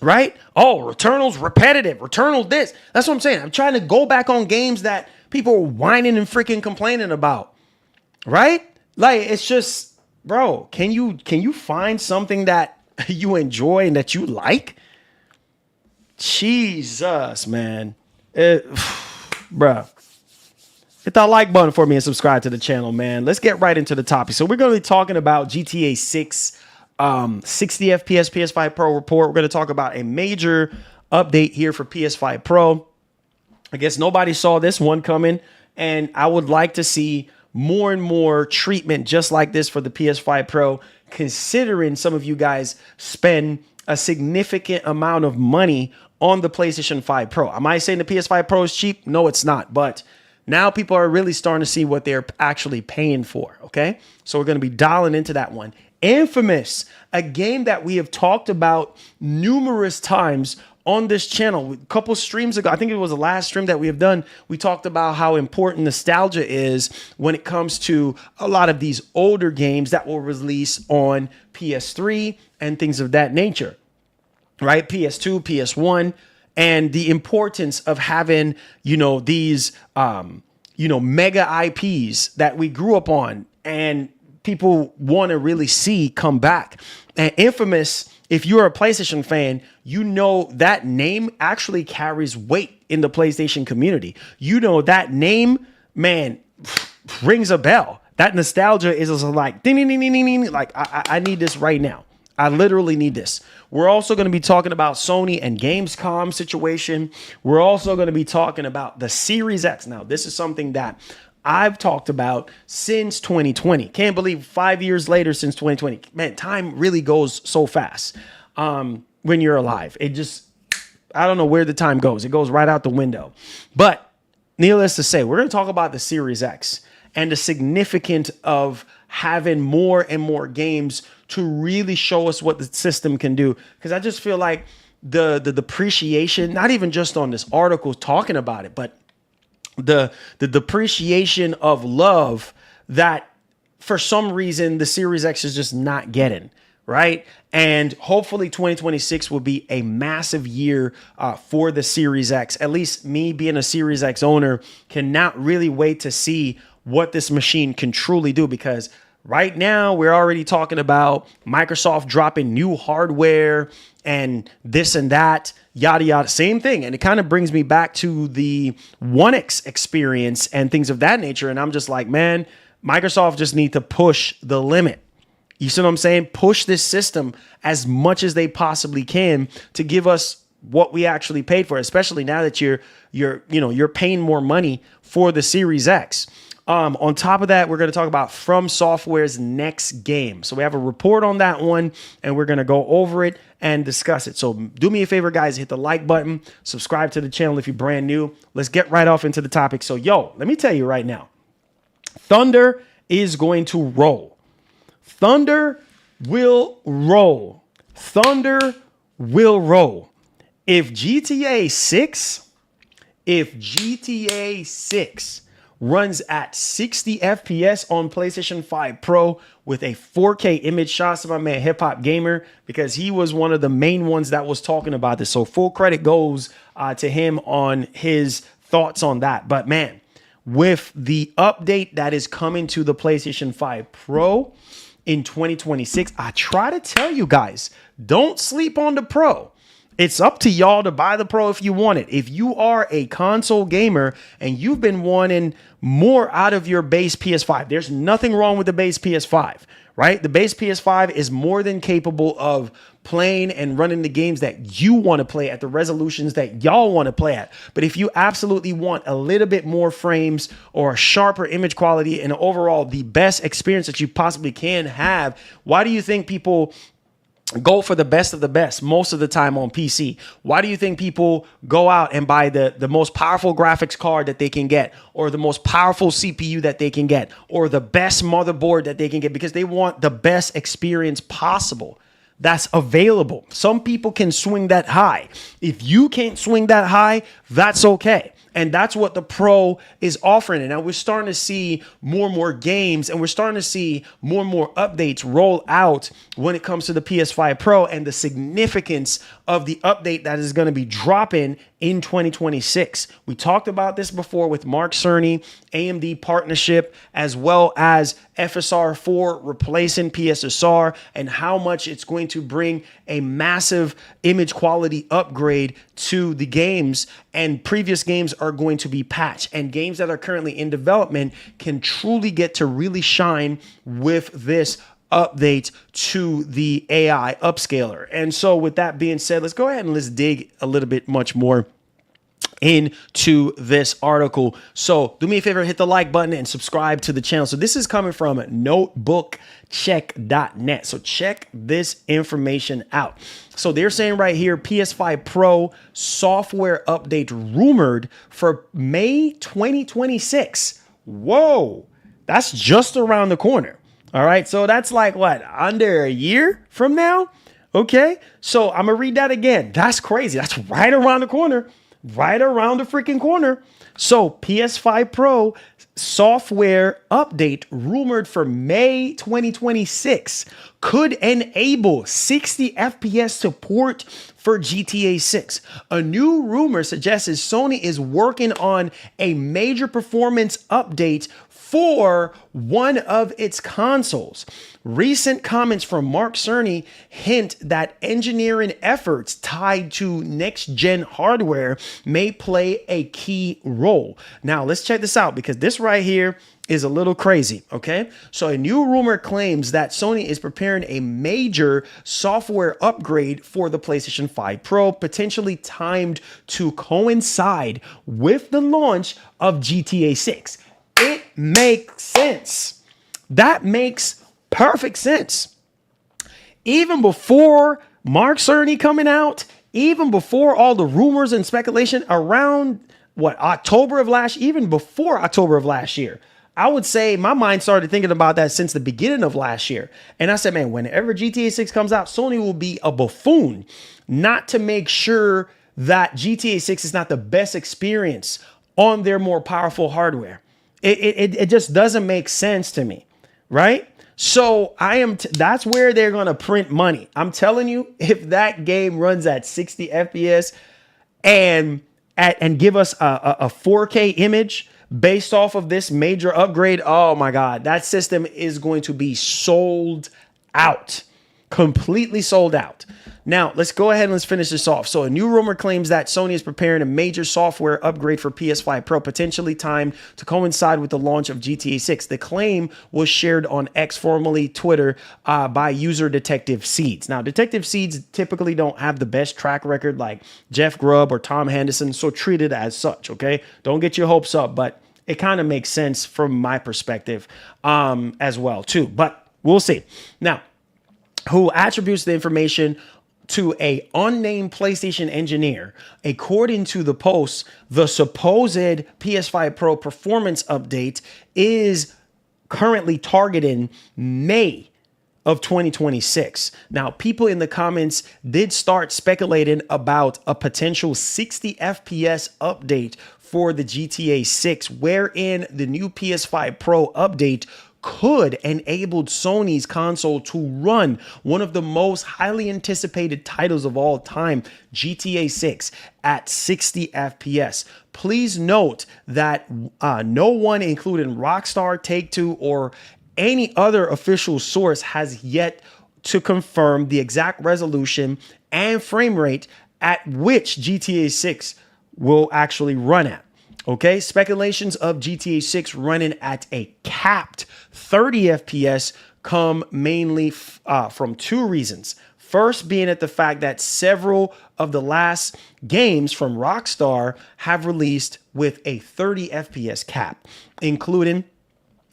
Right? Oh, Returnal's repetitive. Returnal this. That's what I'm saying. I'm trying to go back on games that people are whining and freaking complaining about. Right? Like, it's just, bro, can you find something that you enjoy and that you like? Jesus, man. Bro. Hit that like button for me and subscribe to the channel, man. Let's get right into the topic. So we're going to be talking about GTA 6 60 FPS PS5 Pro report. We're going to talk about a major update here for PS5 Pro. I guess nobody saw this one coming, and I would like to see more and more treatment just like this for the PS5 Pro, considering some of you guys spend a significant amount of money on the PlayStation 5 Pro. Am I saying the PS5 Pro is cheap? No, it's not, but now people are really starting to see what they're actually paying for, okay? So we're going to be dialing into that one. Infamous, a game that we have talked about numerous times on this channel. A couple streams ago, I think it was the last stream that we have done, we talked about how important nostalgia is when it comes to a lot of these older games that will release on PS3 and things of that nature, right? PS2, PS1, and the importance of having, these, mega IPs that we grew up on and people want to really see come back. And Infamous, if you're a PlayStation fan, that name actually carries weight in the PlayStation community. That name, man, rings a bell. That nostalgia is like, ding, ding, ding, ding, ding. Like, I need this right now. I literally need this. We're also going to be talking about Sony and Gamescom situation. We're also going to be talking about the Series X. Now, this is something that I've talked about since 2020. Can't believe 5 years later since 2020. Man, time really goes so fast when you're alive. I don't know where the time goes. It goes right out the window. But needless to say, we're going to talk about the Series X and the significance of having more and more games to really show us what the system can do. Because I just feel like the depreciation, not even just on this article talking about it, but the depreciation of love that for some reason the Series X is just not getting, right? And hopefully 2026 will be a massive year for the Series X. At least me being a Series X owner cannot really wait to see what this machine can truly do, because right now we're already talking about Microsoft dropping new hardware and this and that, yada, yada, same thing. And it kind of brings me back to the One X experience and things of that nature. And I'm just like, man, Microsoft just need to push the limit. You see what I'm saying? Push this system as much as they possibly can to give us what we actually paid for, especially now that you're paying more money for the Series X. On top of that, we're going to talk about FromSoftware's next game. So we have a report on that one, and we're going to go over it and discuss it. So do me a favor, guys, hit the like button, subscribe to the channel if you're brand new. Let's get right off into the topic. So, let me tell you right now, Thunder is going to roll. Thunder will roll. Thunder will roll. If GTA 6 runs at 60 FPS on PlayStation 5 Pro with a 4K image, shots to my man Hip Hop Gamer, because he was one of the main ones that was talking about this. So full credit goes to him on his thoughts on that. But man, with the update that is coming to the PlayStation 5 Pro in 2026, I try to tell you guys, don't sleep on the Pro. It's up to y'all to buy the Pro if you want it. If you are a console gamer and you've been wanting more out of your base PS5, there's nothing wrong with the base PS5, right? The base PS5 is more than capable of playing and running the games that you want to play at the resolutions that y'all want to play at. But if you absolutely want a little bit more frames or a sharper image quality and overall the best experience that you possibly can have, why do you think people go for the best of the best most of the time on PC? Why do you think people go out and buy the most powerful graphics card that they can get, or the most powerful CPU that they can get, or the best motherboard that they can get? Because they want the best experience possible that's available. Some people can swing that high. If you can't swing that high, that's okay. And that's what the Pro is offering. And now we're starting to see more and more games, and we're starting to see more and more updates roll out when it comes to the PS5 Pro, and the significance of the update that is going to be dropping in 2026. We talked about this before with Mark Cerny, AMD partnership, as well as FSR 4 replacing PSSR, and how much it's going to bring a massive image quality upgrade to the games. And previous games are going to be patched, and games that are currently in development can truly get to really shine with this update to the AI upscaler. And so with that being said, let's go ahead and let's dig a little bit much more into this article. So do me a favor, hit the like button and subscribe to the channel. So this is coming from notebookcheck.net. So check this information out. So they're saying right here, PS5 Pro software update rumored for May 2026. Whoa, that's just around the corner. All right, so that's like what, under a year from now? Okay, so I'm gonna read that again. That's crazy. That's right around the corner. Right around the freaking corner. So PS5 Pro software update rumored for May 2026 could enable 60 FPS support for GTA 6. A new rumor suggests Sony is working on a major performance update for one of its consoles. Recent comments from Mark Cerny hint that engineering efforts tied to next-gen hardware may play a key role. Now, let's check this out, because this right here is a little crazy, okay? So a new rumor claims that Sony is preparing a major software upgrade for the PlayStation 5 Pro, potentially timed to coincide with the launch of GTA 6. It makes sense. That makes perfect sense. Even before Mark Cerny coming out, even before all the rumors and speculation around October of last, even before October of last year, I would say my mind started thinking about that since the beginning of last year. And I said, man, whenever GTA 6 comes out, Sony will be a buffoon not to make sure that GTA 6 is not the best experience on their more powerful hardware. It just doesn't make sense to me, right? So that's where they're going to print money. I'm telling you, if that game runs at 60 FPS and give us a 4K image based off of this major upgrade, oh my God, that system is going to be sold out. completely sold out. Now, let's go ahead and let's finish this off. So a new rumor claims that Sony is preparing a major software upgrade for PS5 Pro, potentially timed to coincide with the launch of GTA 6. The claim was shared on X, formerly Twitter, by user Detective Seeds. Now, Detective Seeds typically don't have the best track record like Jeff Grubb or Tom Henderson, so treat it as such, okay? Don't get your hopes up, but it kind of makes sense from my perspective as well, too. But we'll see. Now, who attributes the information to a unnamed PlayStation engineer. According to the post, the supposed PS5 Pro performance update is currently targeting May of 2026. Now, people in the comments did start speculating about a potential 60 FPS update for the GTA 6, wherein the new PS5 Pro update could enable Sony's console to run one of the most highly anticipated titles of all time, GTA 6, at 60 FPS. Please note that no one, including Rockstar, Take-Two, or any other official source has yet to confirm the exact resolution and frame rate at which GTA 6 will actually run at. Okay, speculations of GTA 6 running at a capped 30 FPS come mainly from two reasons. First being at the fact that several of the last games from Rockstar have released with a 30 FPS cap, including,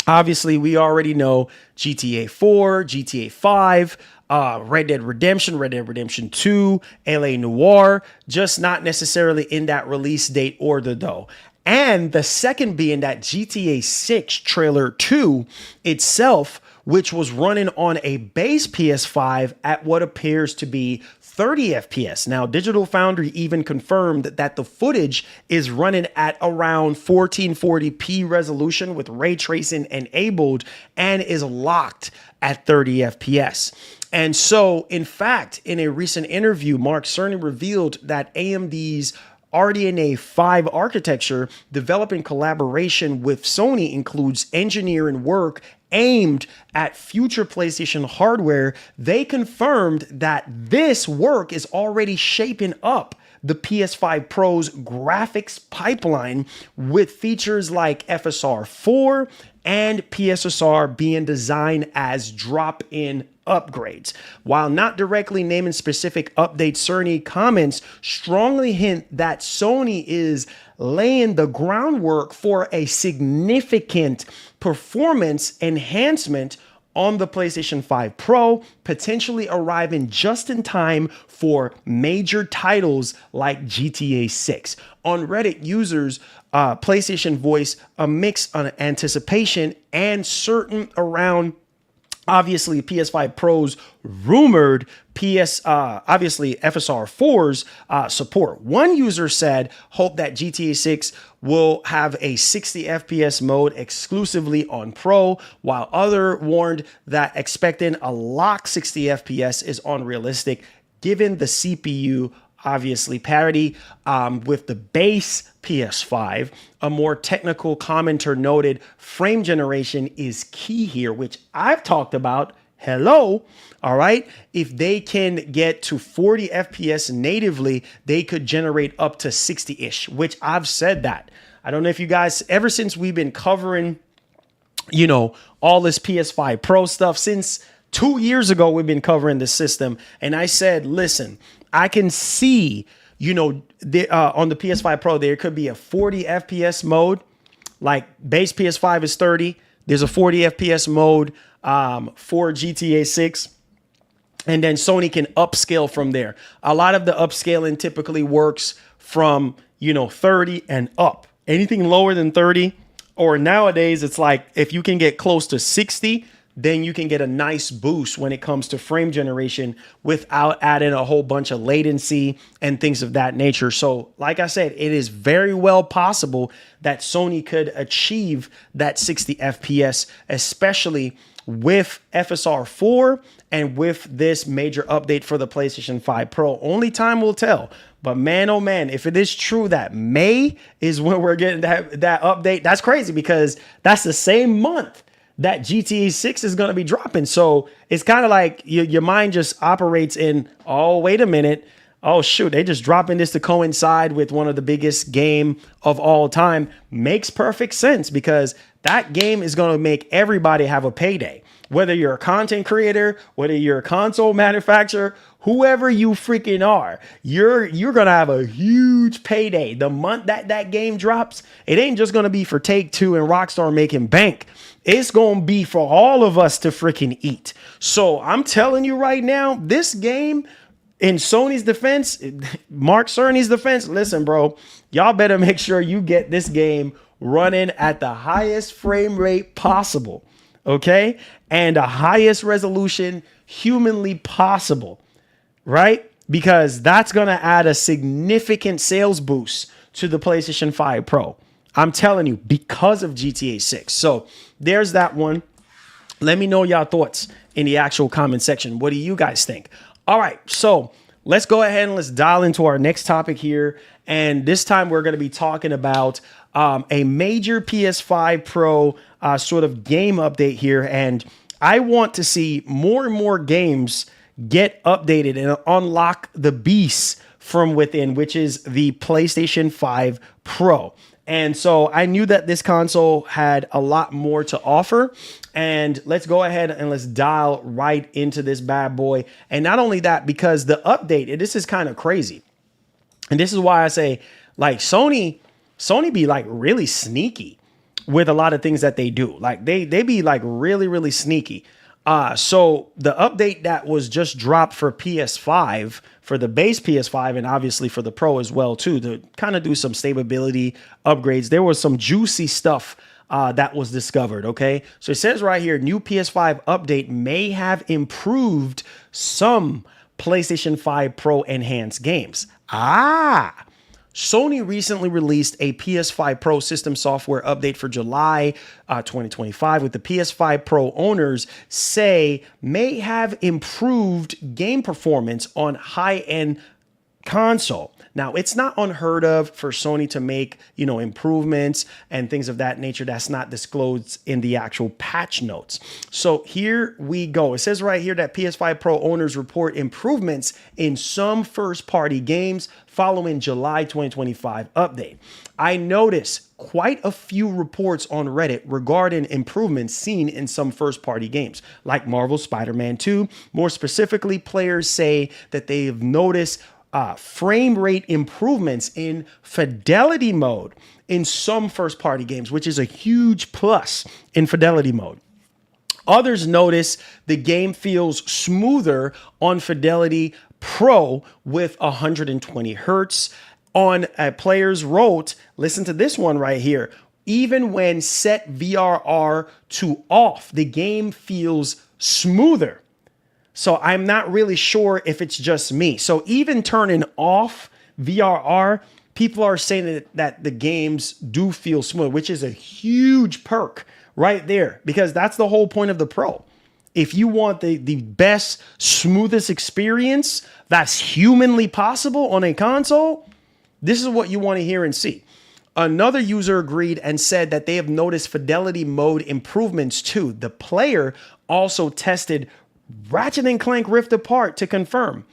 obviously, we already know GTA 4, GTA 5, Red Dead Redemption 2, LA Noire, just not necessarily in that release date order though. And the second being that GTA 6 trailer 2 itself, which was running on a base PS5 at what appears to be 30 FPS. Now, Digital Foundry even confirmed that the footage is running at around 1440p resolution with ray tracing enabled and is locked at 30 FPS. And so, in fact, in a recent interview, Mark Cerny revealed that AMD's RDNA 5 architecture developed in collaboration with Sony includes engineering work aimed at future PlayStation hardware. They confirmed that this work is already shaping up the PS5 Pro's graphics pipeline with features like FSR 4 and PSSR being designed as drop-in upgrades. While not directly naming specific updates, Cerny comments strongly hint that Sony is laying the groundwork for a significant performance enhancement on the PlayStation 5 Pro, potentially arriving just in time for major titles like GTA 6. On Reddit, users PlayStation voice a mix on anticipation and certain around obviously PS5 Pro's rumored obviously FSR 4's support. One user said hope that GTA 6 will have a 60 FPS mode exclusively on Pro, while other warned that expecting a locked 60 FPS is unrealistic given the CPU obviously parity with the base PS5. A more technical commenter noted frame generation is key here, which I've talked about. Hello. All right. If they can get to 40 FPS natively, they could generate up to 60-ish, which I've said that. I don't know if you guys, ever since we've been covering, you know, all this PS5 Pro stuff, since 2 years ago, we've been covering the system. And I said, listen, I can see, you know, on the PS5 Pro, there could be a 40 FPS mode, like base PS5 is 30. There's a 40 FPS mode for GTA 6. And then Sony can upscale from there. A lot of the upscaling typically works from, you know, 30 and up. Anything lower than 30, or nowadays it's like if you can get close to 60, then you can get a nice boost when it comes to frame generation without adding a whole bunch of latency and things of that nature. So like I said, it is very well possible that Sony could achieve that 60 FPS, especially with FSR 4 and with this major update for the PlayStation 5 Pro. Only time will tell. But man, oh man, if it is true that May is when we're getting that update, that's crazy because that's the same month that GTA 6 is going to be dropping. So it's kind of like your mind just operates in, oh, wait a minute. Oh, shoot, they just dropping this to coincide with one of the biggest game of all time. Makes perfect sense because that game is going to make everybody have a payday. Whether you're a content creator, whether you're a console manufacturer, whoever you freaking are, you're going to have a huge payday. The month that game drops, it ain't just going to be for Take-Two and Rockstar making bank. It's going to be for all of us to freaking eat. So I'm telling you right now, this game, in Sony's defense, Mark Cerny's defense, listen, bro, y'all better make sure you get this game running at the highest frame rate possible, okay? And the highest resolution humanly possible, right? Because that's going to add a significant sales boost to the PlayStation 5 Pro. I'm telling you, because of GTA 6. So there's that one. Let me know y'all thoughts in the actual comment section. What do you guys think? All right, so let's go ahead and let's dial into our next topic here. And this time we're going to be talking about a major PS5 Pro sort of game update here. And I want to see more and more games get updated and unlock the beast from within, which is the PlayStation 5 Pro. And so I knew that this console had a lot more to offer. And let's go ahead and let's dial right into this bad boy. And not only that, because the update, this is kind of crazy. And this is why I say, like, Sony be like really sneaky with a lot of things that they do. Like they be like really, really sneaky. So the update that was just dropped for PS5, for the base PS5, and obviously for the Pro as well too, to kind of do some stability upgrades. There was some juicy stuff that was discovered. Okay, so it says right here, new PS5 update may have improved some PlayStation 5 Pro enhanced games. Sony recently released a PS5 Pro system software update for July 2025, with the PS5 Pro owners say may have improved game performance on high-end console. Now, it's not unheard of for Sony to make, improvements and things of that nature that's not disclosed in the actual patch notes. So here we go. It says right here that PS5 Pro owners report improvements in some first-party games following July 2025 update. I noticed quite a few reports on Reddit regarding improvements seen in some first-party games, like Marvel's Spider-Man 2. More specifically, players say that they've noticed frame rate improvements in fidelity mode in some first-party games, which is a huge plus in fidelity mode. Others notice the game feels smoother on Fidelity Pro with 120 hertz. On players wrote, listen to this one right here, even when set VRR to off, the game feels smoother. So I'm not really sure if it's just me. So even turning off VRR, people are saying that the games do feel smooth, which is a huge perk right there, because that's the whole point of the Pro. If you want the best, smoothest experience that's humanly possible on a console, this is what you want to hear and see. Another user agreed and said that they have noticed fidelity mode improvements too. The player also tested Ratchet & Clank Rift Apart to confirm.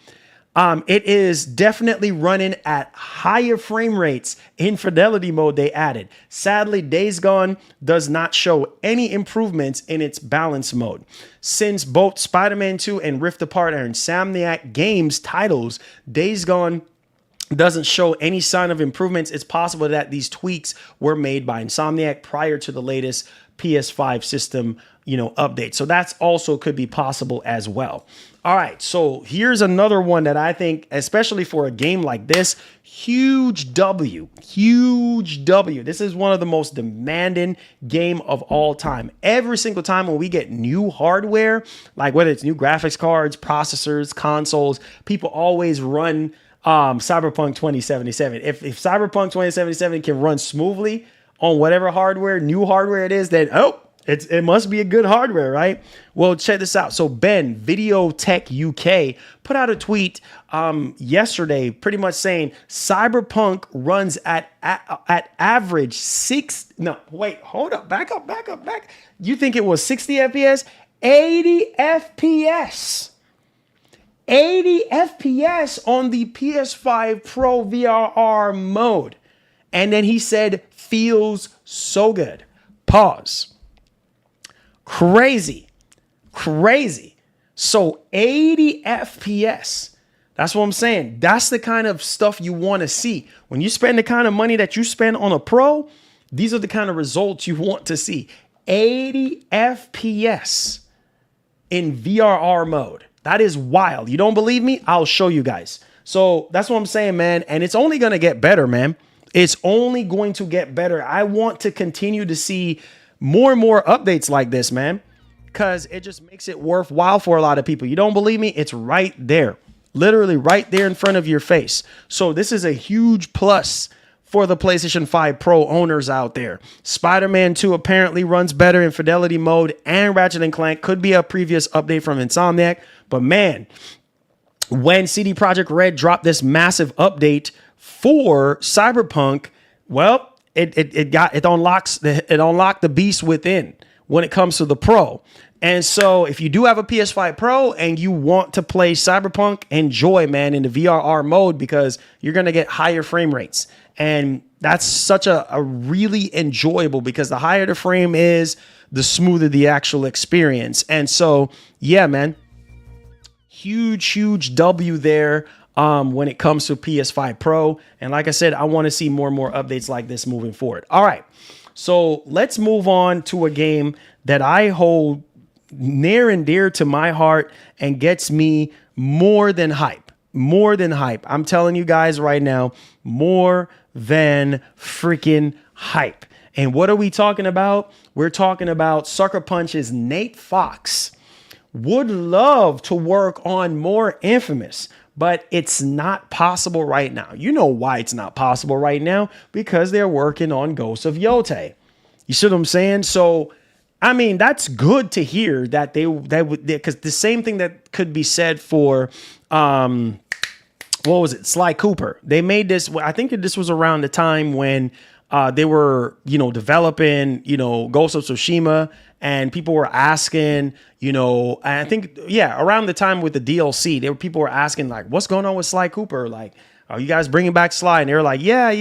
It is definitely running at higher frame rates in fidelity mode they added. Sadly, Days Gone does not show any improvements in its balance mode. Since both Spider-Man 2 and Rift Apart are Insomniac Games titles, Days Gone doesn't show any sign of improvements. It's possible that these tweaks were made by Insomniac prior to the latest PS5 system, update. So that's also could be possible as well. All right, so here's another one that I think, especially for a game like this, huge W. This is one of the most demanding game of all time. Every single time when we get new hardware, like whether it's new graphics cards, processors, consoles, people always run Cyberpunk 2077. If Cyberpunk 2077 can run smoothly on whatever hardware, new hardware it is, then It must be a good hardware, right? Well, check this out. So Ben, Video Tech UK, put out a tweet yesterday pretty much saying Cyberpunk runs at average hold up, back up. You think it was 60 FPS? 80 FPS. 80 FPS on the PS5 Pro VRR mode. And then he said, feels so good. Pause. Crazy. So 80 FPS. That's what I'm saying. That's the kind of stuff you want to see. When you spend the kind of money that you spend on a Pro, these are the kind of results you want to see. 80 FPS in VRR mode. That is wild. You don't believe me? I'll show you guys. So that's what I'm saying, man. And it's only going to get better, man. It's only going to get better. I want to continue to see more and more updates like this, man, because it just makes it worthwhile for a lot of people. You don't believe me? It's right there, literally right there in front of your face. So this is a huge plus for the PlayStation 5 Pro owners out there. Spider-Man 2 apparently runs better in fidelity mode, and Ratchet & Clank could be a previous update from Insomniac. But man, when CD Projekt Red dropped this massive update for Cyberpunk, well, it unlocked the beast within when it comes to the Pro. And so if you do have a PS5 Pro and you want to play Cyberpunk, enjoy, man, in the VRR mode, because you're going to get higher frame rates. And that's such a really enjoyable, because the higher the frame is, the smoother the actual experience. And so, yeah, man, huge W there when it comes to PS5 Pro. And like I said, I want to see more and more updates like this moving forward. All right, so let's move on to a game that I hold near and dear to my heart and gets me more than hype. I'm telling you guys right now, more than freaking hype. And what are we talking about? We're talking about Sucker Punch's Nate Fox would love to work on more Infamous, but it's not possible right now. You know why it's not possible right now? Because they're working on Ghosts of Yotei. You see what I'm saying? So, I mean, that's good to hear that they would, because the same thing that could be said for, what was it? Sly Cooper. They made this, I think this was around the time when they were, developing, Ghost of Tsushima, and people were asking, I think, around the time with the DLC, people were asking, like, what's going on with Sly Cooper? Like, are you guys bringing back Sly? And they were like, yeah,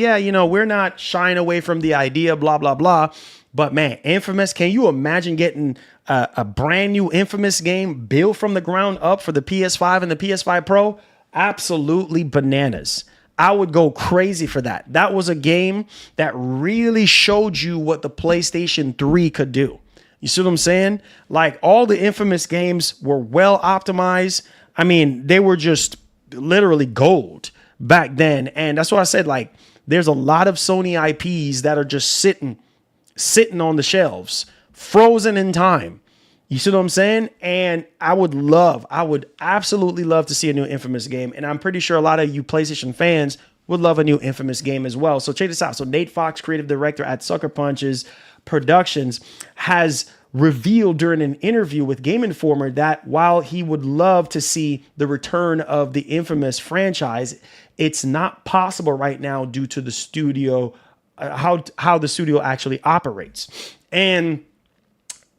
we're not shying away from the idea, blah, blah, blah. But man, Infamous, can you imagine getting a brand new Infamous game built from the ground up for the PS5 and the PS5 Pro? Absolutely bananas. I would go crazy for that. That was a game that really showed you what the PlayStation 3 could do. You see what I'm saying? Like, all the Infamous games were well optimized. I mean, they were just literally gold back then. And that's why I said, like, there's a lot of Sony IPs that are just sitting on the shelves, frozen in time. You see what I'm saying? And I would absolutely love to see a new Infamous game. And I'm pretty sure a lot of you PlayStation fans would love a new Infamous game as well. So check this out. So Nate Fox, creative director at Sucker Punch's Productions, has revealed during an interview with Game Informer that while he would love to see the return of the Infamous franchise, it's not possible right now due to the studio, how the studio actually operates. And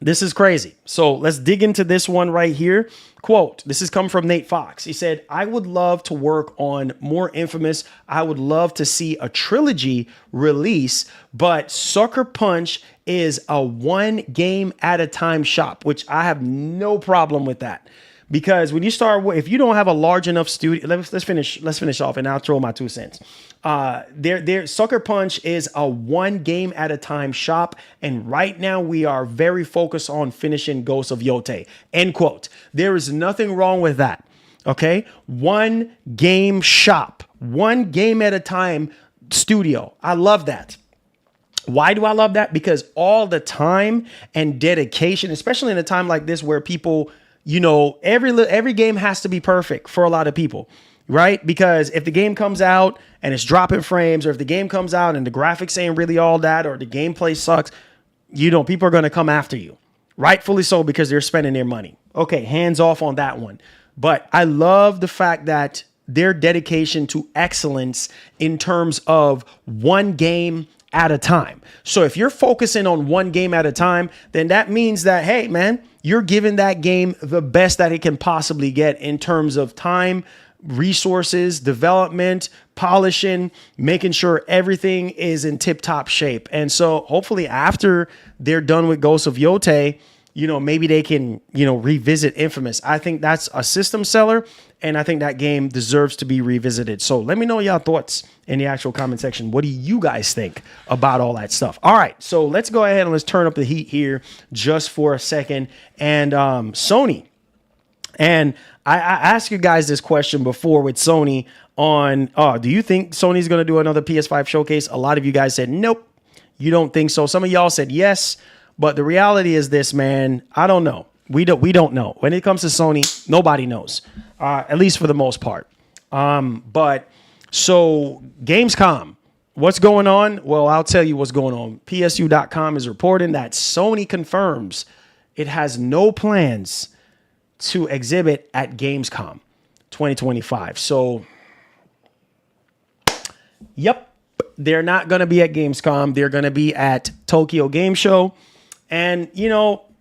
this is crazy. So let's dig into this one right here. Quote, this has come from Nate Fox. He said, I would love to work on more Infamous. I would love to see a trilogy release, but Sucker Punch is a one game at a time shop, which I have no problem with that. Because when you start, if you don't have a large enough studio, let's finish off, and I'll throw my 2 cents. Sucker Punch is a one game at a time shop, and right now we are very focused on finishing Ghosts of Yotei. End quote. There is nothing wrong with that. Okay, one game shop, one game at a time studio. I love that. Why do I love that? Because all the time and dedication, especially in a time like this where people, every game has to be perfect for a lot of people, right? Because if the game comes out and it's dropping frames, or if the game comes out and the graphics ain't really all that, or the gameplay sucks, people are going to come after you. Rightfully so, because they're spending their money. Okay, hands off on that one. But I love the fact that their dedication to excellence in terms of one game at a time. So if you're focusing on one game at a time, then that means that, hey, man, you're giving that game the best that it can possibly get in terms of time, resources, development, polishing, making sure everything is in tip-top shape. And so hopefully after they're done with Ghost of Yotei, maybe they can, revisit Infamous. I think that's a system seller, and I think that game deserves to be revisited. So let me know your thoughts in the actual comment section. What do you guys think about all that stuff? All right, so let's go ahead and let's turn up the heat here just for a second. And Sony, and I asked you guys this question before with Sony on, do you think Sony's going to do another PS5 showcase? A lot of you guys said, nope, you don't think so. Some of y'all said yes. But the reality is this, man, I don't know. We don't know. When it comes to Sony, nobody knows, at least for the most part. But so Gamescom, what's going on? Well, I'll tell you what's going on. PSU.com is reporting that Sony confirms it has no plans to exhibit at Gamescom 2025. So, yep, they're not going to be at Gamescom. They're going to be at Tokyo Game Show. And,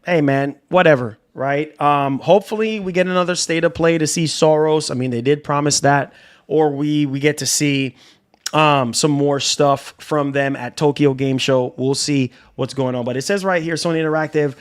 hey, man, whatever, right? Hopefully we get another state of play to see Soros. I mean, they did promise that. Or we get to see some more stuff from them at Tokyo Game Show. We'll see what's going on. But it says right here, Sony Interactive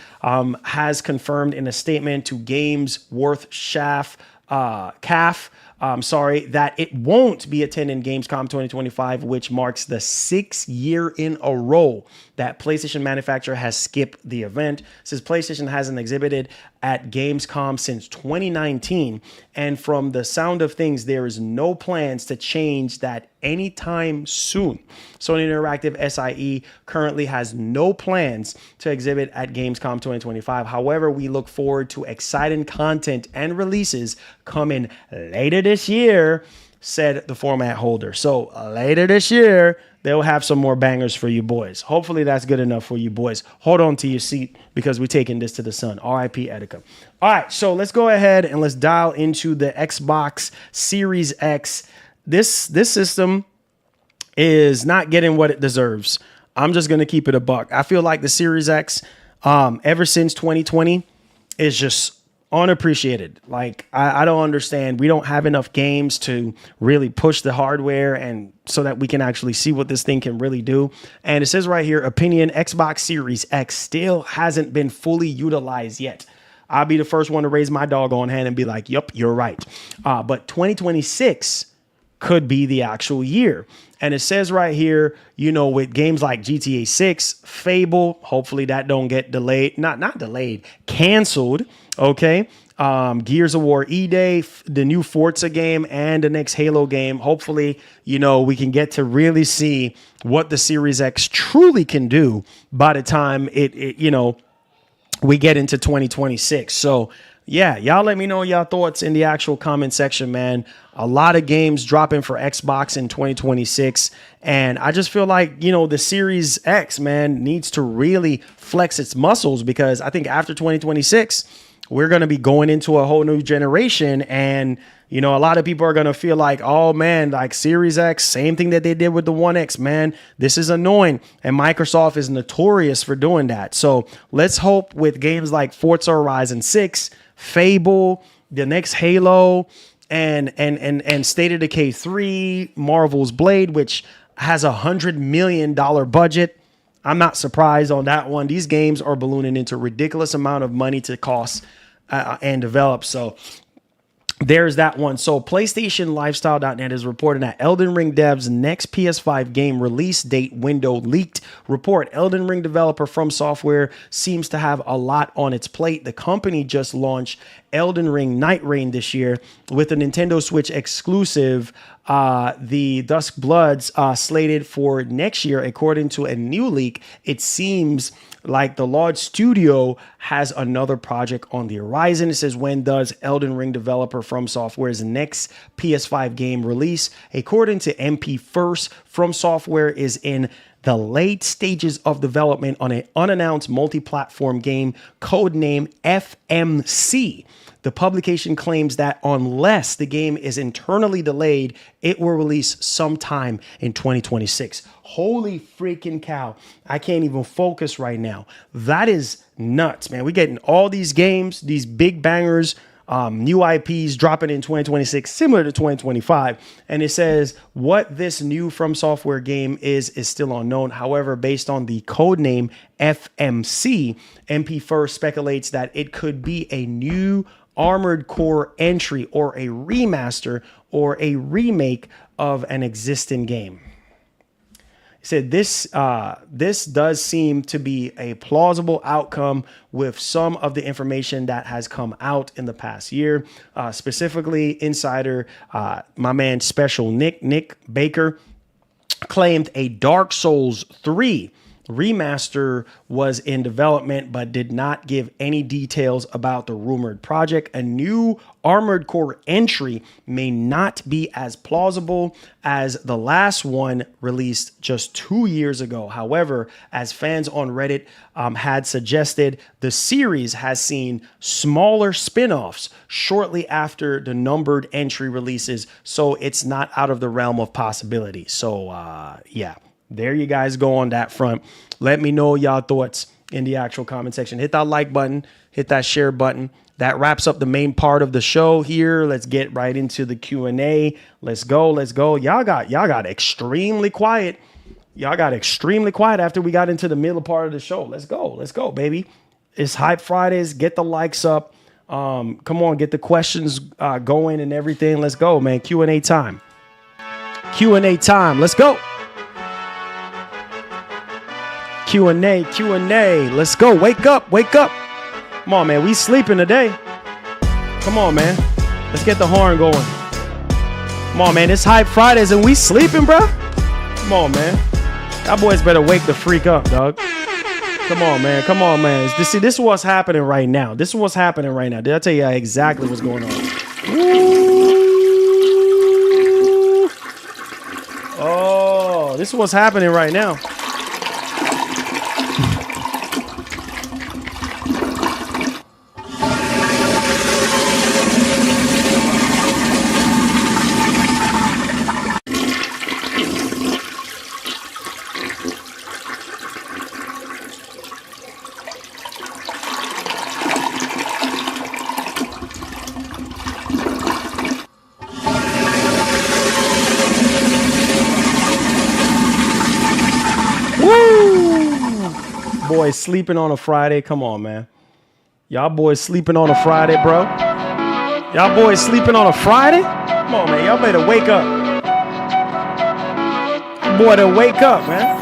has confirmed in a statement to Games Worth CAF, that it won't be attending Gamescom 2025, which marks the 6th year in a row that PlayStation manufacturer has skipped the event. It says PlayStation hasn't exhibited at Gamescom since 2019. And from the sound of things, there is no plans to change that anytime soon. Sony Interactive SIE currently has no plans to exhibit at Gamescom 2025. However, we look forward to exciting content and releases coming later this year, said the format holder. So later this year, they'll have some more bangers for you boys. Hopefully that's good enough for you boys. Hold on to your seat because we're taking this to the sun. RIP Etika. All right, so let's go ahead and let's dial into the Xbox Series X. This system is not getting what it deserves. I'm just going to keep it a buck. I feel like the Series X, ever since 2020, is just unappreciated. Like, I don't understand. We don't have enough games to really push the hardware and so that we can actually see what this thing can really do. And it says right here, opinion, Xbox Series X still hasn't been fully utilized yet. I'll be the first one to raise my doggone hand and be like, yep, you're right. But 2026 could be the actual year. And it says right here, with games like GTA 6, Fable, hopefully that don't get delayed, not delayed, canceled. Okay. Gears of War E-Day, the new Forza game, and the next Halo game. Hopefully, we can get to really see what the Series X truly can do by the time we get into 2026. So yeah, y'all let me know your thoughts in the actual comment section, man. A lot of games dropping for Xbox in 2026. And I just feel like, the Series X, man, needs to really flex its muscles, because I think after 2026, we're going to be going into a whole new generation. And, a lot of people are going to feel like, oh, man, like Series X, same thing that they did with the One X, man. This is annoying. And Microsoft is notorious for doing that. So let's hope with games like Forza Horizon 6, Fable, the next Halo, and State of Decay 3, Marvel's Blade, which has $100 million budget. I'm not surprised on that one. These games are ballooning into ridiculous amount of money to cost and develop. So there's that one. So PlayStationLifestyle.net is reporting that Elden Ring devs' next PS5 game release date window leaked. Report, Elden Ring developer FromSoftware seems to have a lot on its plate. The company just launched Elden Ring Night Reign this year with a Nintendo Switch exclusive. The Dusk Bloods slated for next year. According to a new leak, it seems like the large studio has another project on the horizon. It says, when does Elden Ring developer FromSoftware's next PS5 game release? According to MP First, FromSoftware is in the late stages of development on an unannounced multi-platform game codenamed FMC. The publication claims that unless the game is internally delayed, it will release sometime in 2026. Holy freaking cow. I can't even focus right now. That is nuts, man. We're getting all these games, these big bangers, new IPs dropping in 2026, similar to 2025. And it says what this new FromSoftware game is still unknown. However, based on the code name FMC, MP First speculates that it could be a new Armored Core entry or a remaster or a remake of an existing game. He said this does seem to be a plausible outcome with some of the information that has come out in the past year. Specifically, insider, my man Special Nick Baker claimed a Dark Souls 3 remaster was in development, but did not give any details about the rumored project. A new Armored Core entry may not be as plausible as the last one released just 2 years ago. However, as fans on Reddit had suggested, the series has seen smaller spin-offs shortly after the numbered entry releases, so it's not out of the realm of possibility. So yeah, there you guys go on that front. Let me know y'all thoughts in the actual comment section. Hit that like button, hit that share button. That wraps up the main part of the show here. Let's get right into the Q&A. Let's go. Y'all got extremely quiet. Y'all got extremely quiet after we got into the middle part of the show. Let's go, baby. It's Hype Fridays. Get the likes up. Come on, get the questions going and everything. Let's go, man. Q&A time. Let's go. Q&A. Let's go. Wake up. Come on, man. We sleeping today. Come on, man. Let's get the horn going. Come on, man. It's Hype Fridays and we sleeping, bro. Come on, man. Y'all boys better wake the freak up, dog. Come on, man. This is what's happening right now. Did I tell you exactly what's going on? Ooh. Oh, this is what's happening right now. Boys sleeping on a Friday. Come on, man. Y'all boys sleeping on a Friday, bro. Y'all boys sleeping on a Friday? Come on, man. Y'all better wake up. Boy, to wake up, man.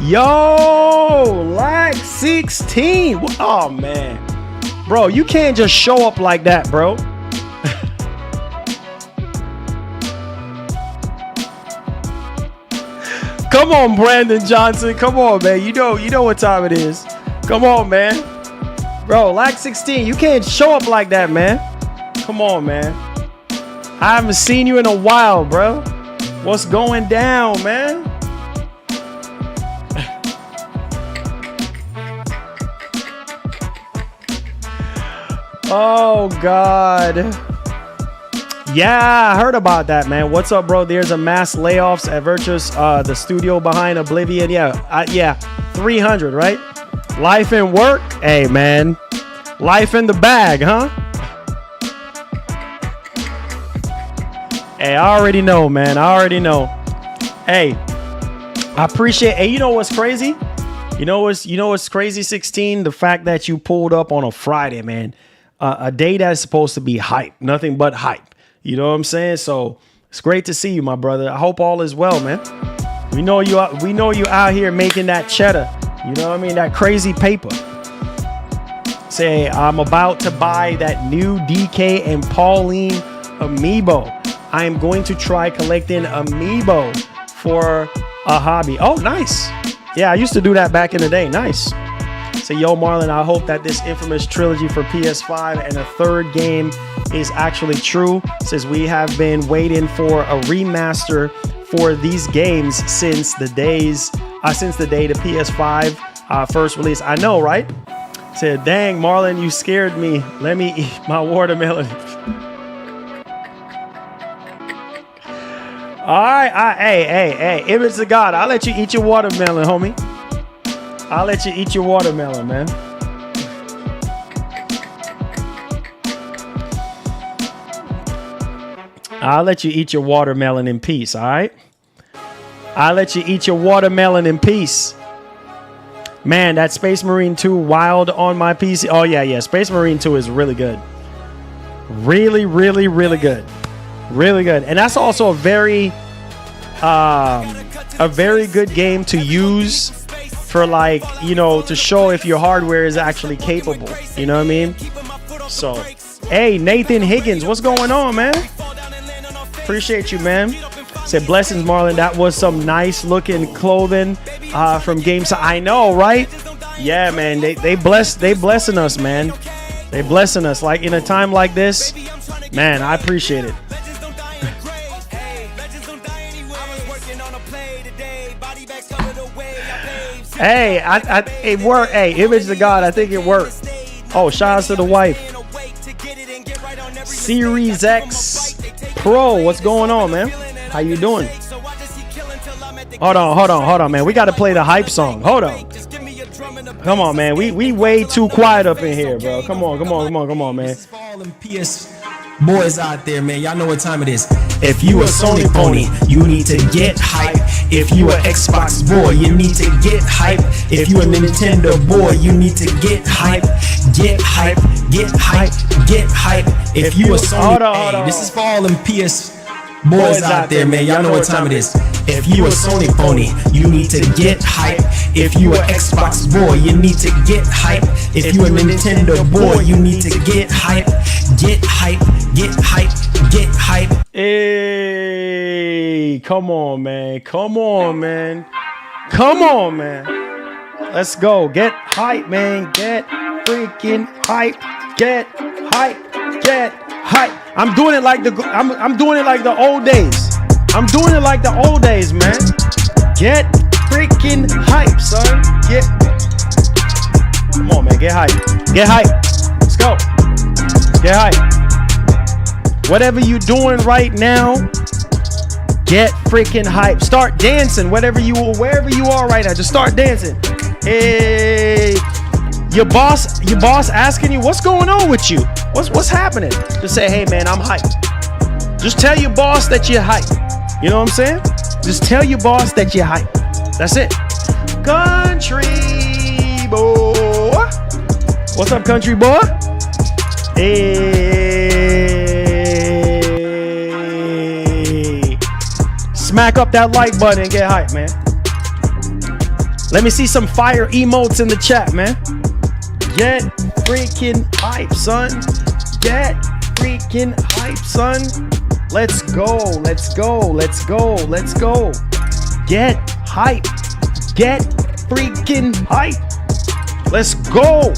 Yo, lag 16. Oh, man. Bro, you can't just show up like that, bro. Come on, Brandon Johnson. Come on, man. You know what time it is. Come on, man. Bro, lag 16. You can't show up like that, man. Come on, man. I haven't seen you in a while, bro. What's going down, man? Oh, God. Yeah, I heard about that, man. What's up, bro? There's a mass layoffs at Virtus, the studio behind Oblivion. Yeah, 300, right? Life and work. Hey, man. Life in the bag, huh? Hey, I already know, man. Hey, I appreciate. Hey, you know what's crazy? You know what's crazy, 16? The fact that you pulled up on a Friday, man. A day that's supposed to be hype, nothing but hype. You know what I'm saying? So it's great to see you, my brother. I hope all is well, man. We know you out here making that cheddar. You know what I mean? That crazy paper. Say, I'm about to buy that new DK and Pauline amiibo. I am going to try collecting amiibo for a hobby. Oh, nice. Yeah, I used to do that back in the day. Nice. Say, yo, Marlon, I hope that this infamous trilogy for PS5 and a third game is actually true, since we have been waiting for a remaster for these games since the day the PS5 first release. I know, right? Said, dang, Marlon, you scared me. Let me eat my watermelon. All right, hey, image of God, I'll let you eat your watermelon, homie. I'll let you eat your watermelon, man. I'll let you eat your watermelon in peace, all right? I'll let you eat your watermelon in peace. Man, that Space Marine 2 wild on my PC. Oh, yeah. Space Marine 2 is really good. Really, really, really good. Really good. And that's also a very good game to use for, like, you know, to show if your hardware is actually capable. You know what I mean? So, hey, Nathan Higgins, what's going on, man? Appreciate you, man. Said, blessings, Marlon. That was some nice looking clothing from Gamescom. I know, right? Yeah, man. They blessing us, man. They blessing us. Like, in a time like this, man, I appreciate it. Hey, it worked. Hey, image of God, I think it worked. Oh, shout out to the wife. Series X Pro, what's going on, man? How you doing? Hold on, man. We got to play the hype song. Hold on. Come on, man. We way too quiet up in here, bro. Come on, man. PS boys out there, man. Y'all know what time it is. If you a Sony pony, you need to get hype. If you a Xbox boy, you need to get hype. If you a Nintendo boy, you need to get hype. Get hype. Get hype. Get hype. If you a Sony, hold on. This is for all them PS boys out there, man. Y'all know what time it is. If you a Sony pony, you need to get hype. If you a Xbox boy, you need to get hype. If you a Nintendo boy, you need to get hype. Get hype. Get hype. Get hype. Hey, come on, man. Let's go. Get hype, man. Get freaking hype. Get hype. Get hype. I'm doing it like the old days. I'm doing it like the old days, man. Get freaking hype, son. Come on, man. Get hype. Get hype. Let's go. Get hype. Whatever you doing right now, get freaking hype. Start dancing. Wherever you are right now, just start dancing. Hey, your boss asking you what's going on with you. What's happening? Just say, hey man, I'm hype. Just tell your boss that you're hype. You know what I'm saying? Just tell your boss that you're hype. That's it. Country boy. What's up, country boy? Hey. Smack up that like button and get hype, man. Let me see some fire emotes in the chat, man. Get freaking hype, son. Get freaking hype, son. Let's go. Get hype. Get freaking hype. Let's go.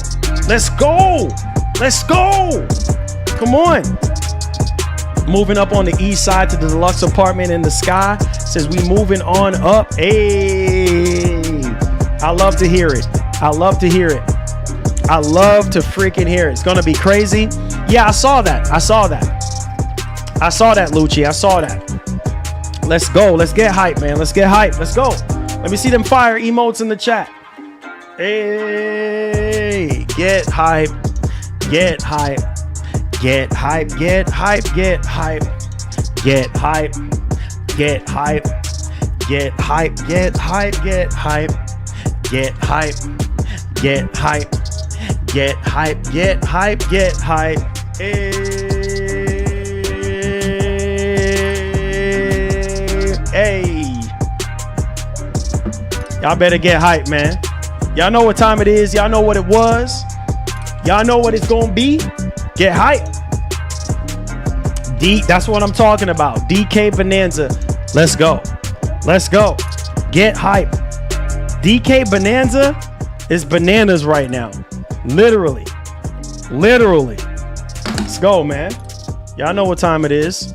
Come on. Moving up on the east side to the deluxe apartment in the sky. Says we moving on up. Hey. I love to hear it. I love to freaking hear it. It's gonna be crazy. Yeah, I saw that, Lucci. I saw that. Let's go. Let's get hype, man. Let's get hype. Let's go. Let me see them fire emotes in the chat. Hey, get hype. Get hype. Get hype. Get hype. Get hype. Get hype. Get hype. Get hype. Get hype. Get hype. Get hype. Get hype. Get hype. Get hype. Get hype. Hey. Y'all better get hype, man. Y'all know what time it is. Y'all know what it was. Y'all know what it's gonna be. Get hype. That's what I'm talking about. DK Bonanza. Let's go. Let's go. Get hype. DK Bonanza is bananas right now. Literally. Literally. Let's go, man. Y'all know what time it is.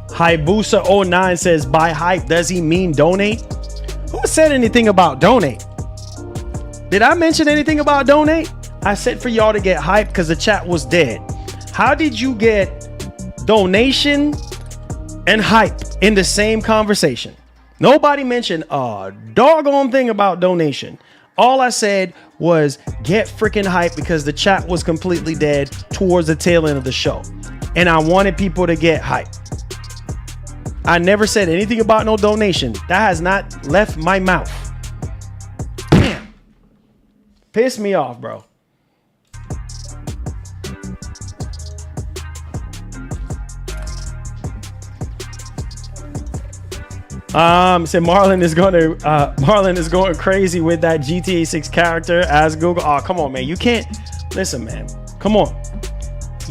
Hayabusa09 says, buy hype. Does he mean donate? Who said anything about donate? Did I mention anything about donate? I said for y'all to get hype because the chat was dead. How did you get donation and hype in the same conversation? Nobody mentioned a doggone thing about donation. All I said was get freaking hype because the chat was completely dead towards the tail end of the show. And I wanted people to get hype. I never said anything about no donation. That has not left my mouth. Damn. Pissed me off, bro. Said Marlon is going crazy with that GTA 6 character as Google. Oh, come on, man. You can't listen, man. Come on.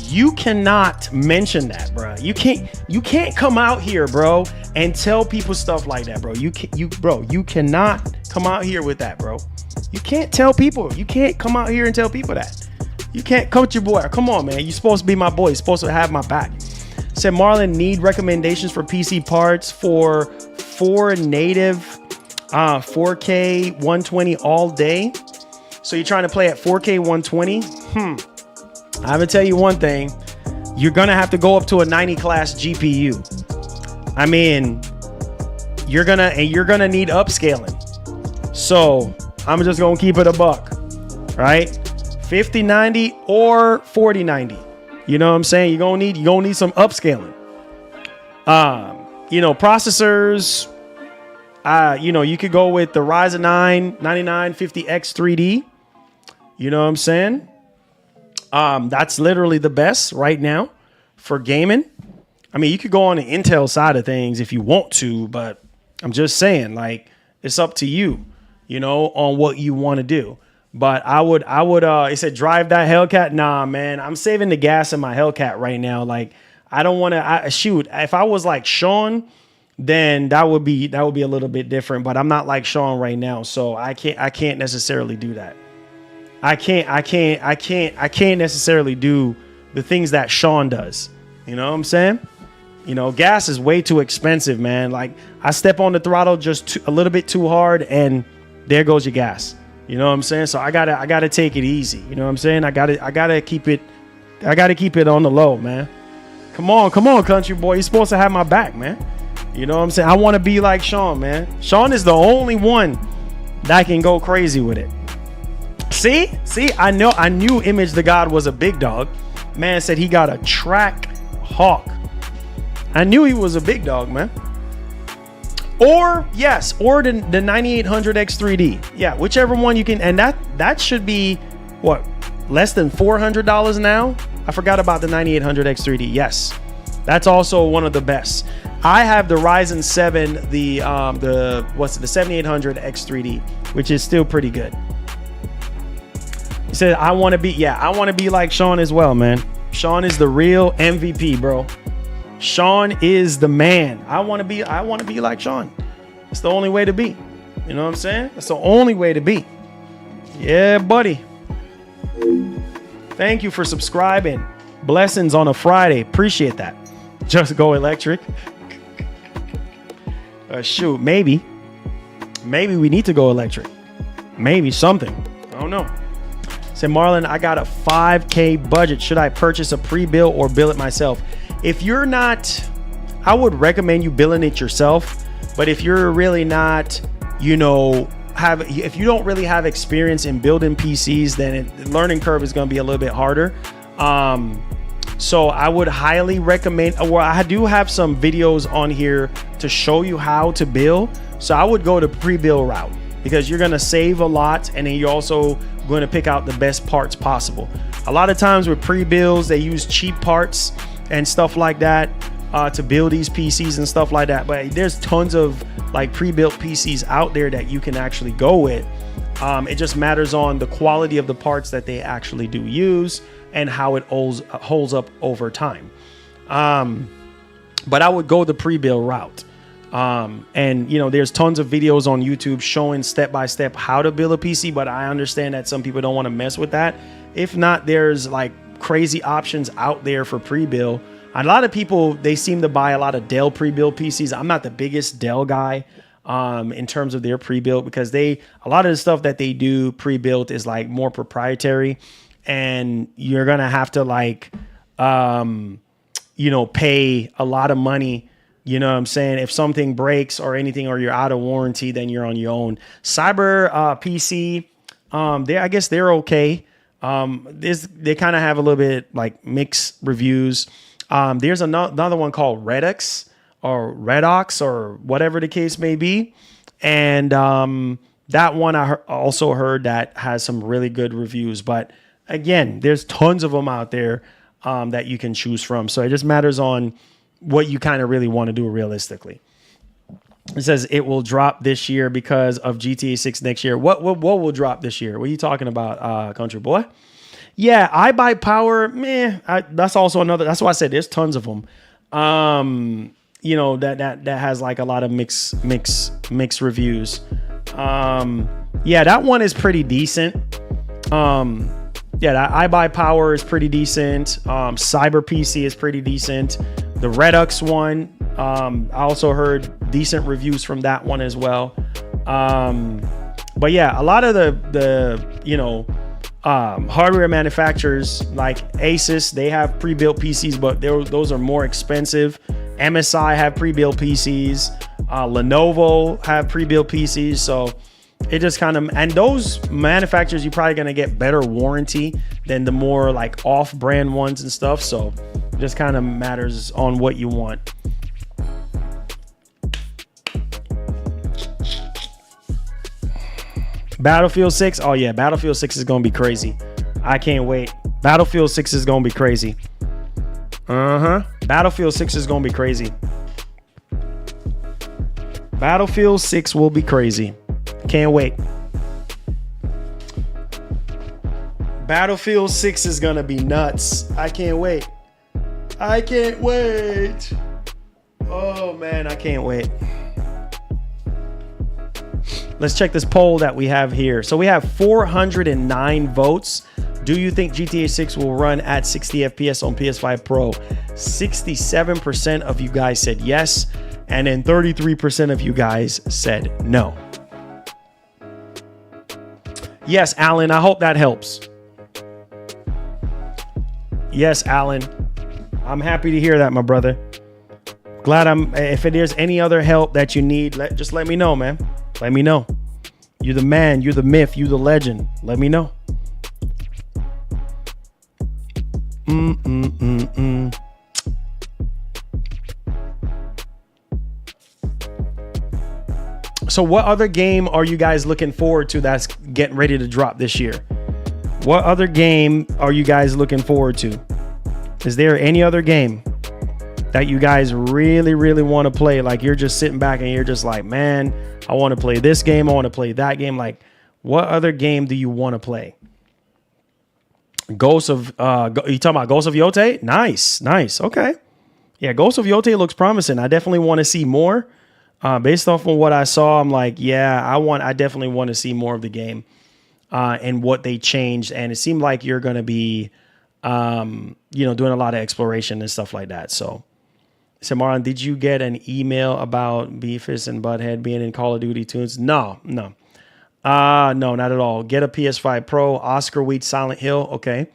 You cannot mention that, bro. You can't come out here, bro, and tell people stuff like that, bro. You cannot come out here with that, bro. You can't tell people. You can't come out here and tell people that. You can't coach your boy. Come on, man. You're supposed to be my boy. You're supposed to have my back. Said Marlon need recommendations for PC parts for 4 native 4K 120 all day. So you're trying to play at 4K 120? I'm gonna tell you one thing. You're gonna have to go up to a 90 class GPU. I mean, you're gonna need upscaling. So I'm just gonna keep it a buck, right? 5090 or 4090. You know what I'm saying? You're gonna need some upscaling. Processors. You could go with the RYZEN 9 9950X 3D. You know what I'm saying? That's literally the best right now for gaming. I mean, you could go on the Intel side of things if you want to, but I'm just saying, like, it's up to you, on what you want to do. But I would, it said drive that Hellcat. Nah, man, I'm saving the gas in my Hellcat right now. Like, I don't want to shoot. If I was like Sean, then that would be a little bit different, but I'm not like Sean right now. So I can't necessarily do that. I can't necessarily do the things that Sean does. You know what I'm saying? Gas is way too expensive, man. Like, I step on the throttle just a little bit too hard and there goes your gas. You know what I'm saying? So I gotta take it easy. You know what I'm saying? I gotta keep it on the low, man. Come on, country boy. You're supposed to have my back, man. You know what I'm saying? I want to be like Sean, man. Sean is the only one that can go crazy with it. See, I knew Image the God was a big dog. Man said he got a track hawk. I knew he was a big dog, man. Or the 9800X3D. Yeah, whichever one you can. And that should be what, less than $400 now? I forgot about the 9800X3D. Yes, that's also one of the best. I have the Ryzen 7, the 7800X3D, which is still pretty good. He said, I want to be like Sean as well, man. Sean is the real MVP, bro. Sean is the man. I want to be like Sean. It's the only way to be. You know what I'm saying? That's the only way to be. Yeah, buddy. Thank you for subscribing. Blessings on a Friday. Appreciate that. Just go electric. Shoot, maybe we need to go electric. Maybe something. I don't know. Say, Marlon, I got a 5K budget. Should I purchase a pre-bill or bill it myself? If you're not, I would recommend you billing it yourself. But if you're really not, if you don't really have experience in building PCs, then the learning curve is going to be a little bit harder. So I would highly recommend, or I do have some videos on here to show you how to build. So I would go the pre-build route because you're going to save a lot. And then you're also going to pick out the best parts possible. A lot of times with pre-builds, they use cheap parts and stuff like that. to build these PCs and stuff like that. But there's tons of like pre-built PCs out there that you can actually go with. It just matters on the quality of the parts that they actually do use and how it holds up over time. But I would go the pre-build route. And you know, there's tons of videos on YouTube showing step-by-step how to build a PC, but I understand that some people don't want to mess with that. If not, there's like crazy options out there for pre-build. A lot of people, they seem to buy a lot of Dell pre-built PCs. I'm not the biggest Dell guy in terms of their pre-built, because a lot of the stuff that they do pre-built is like more proprietary, and you're gonna have to like you know, pay a lot of money. You know what I'm saying? If something breaks or anything, or you're out of warranty, then you're on your own. Cyber PC, I guess they're okay. They kind of have a little bit like mixed reviews. There's another one called Redox or whatever the case may be. And that one I also heard that has some really good reviews. But again, there's tons of them out there that you can choose from. So it just matters on what you kind of really want to do realistically. It says it will drop this year because of GTA 6 next year. What will drop this year? What are you talking about, country boy? Yeah, iBuyPower, that's also another. That's why I said there's tons of them. You know, that has like a lot of mixed reviews. Yeah, that one is pretty decent. Yeah, that iBuyPower is pretty decent. Cyber PC is pretty decent. The Redux one, I also heard decent reviews from that one as well. But yeah, a lot of the you know, hardware manufacturers like Asus, they have pre-built PCs, but those are more expensive. MSI have pre-built PCs. Lenovo have pre-built PCs. So it just kind of, and those manufacturers, you're probably going to get better warranty than the more like off-brand ones and stuff. So it just kind of matters on what you want. Battlefield 6. Oh yeah, Battlefield 6 is going to be crazy. I can't wait. Battlefield 6 is going to be crazy. Battlefield 6 is going to be crazy. Battlefield 6 will be crazy. Can't wait. Battlefield 6 is going to be nuts. I can't wait. I can't wait. Oh man, I can't wait. Let's check this poll that we have here. So we have 409 votes. Do you think GTA 6 will run at 60 FPS on PS5 Pro? 67% of you guys said yes, and then 33% of you guys said no. Yes, Alan, I hope that helps. Yes, Alan. I'm happy to hear that, my brother. Glad if there's any other help that you need, just let me know, man. Let me know. You're the man, you're the myth, you're the legend. Let me know. So what other game are you guys looking forward to that's getting ready to drop this year? What other game are you guys looking forward to? Is there any other game that you guys really, really want to play? Like you're just sitting back and you're just like, man, I want to play this game. I want to play that game. Like, what other game do you want to play? Ghost of, you talking about Ghost of Yote? Nice. Okay. Yeah, Ghost of Yote looks promising. I definitely want to see more. Based off of what I saw, I'm like, yeah, I definitely want to see more of the game and what they changed. And it seemed like you're going to be, you know, doing a lot of exploration and stuff like that. So, Marlon, did you get an email about Beavis and Butthead being in Call of Duty tunes? No, not at all. Get a PS5 Pro, Oscar Wheat, Silent Hill. Okay.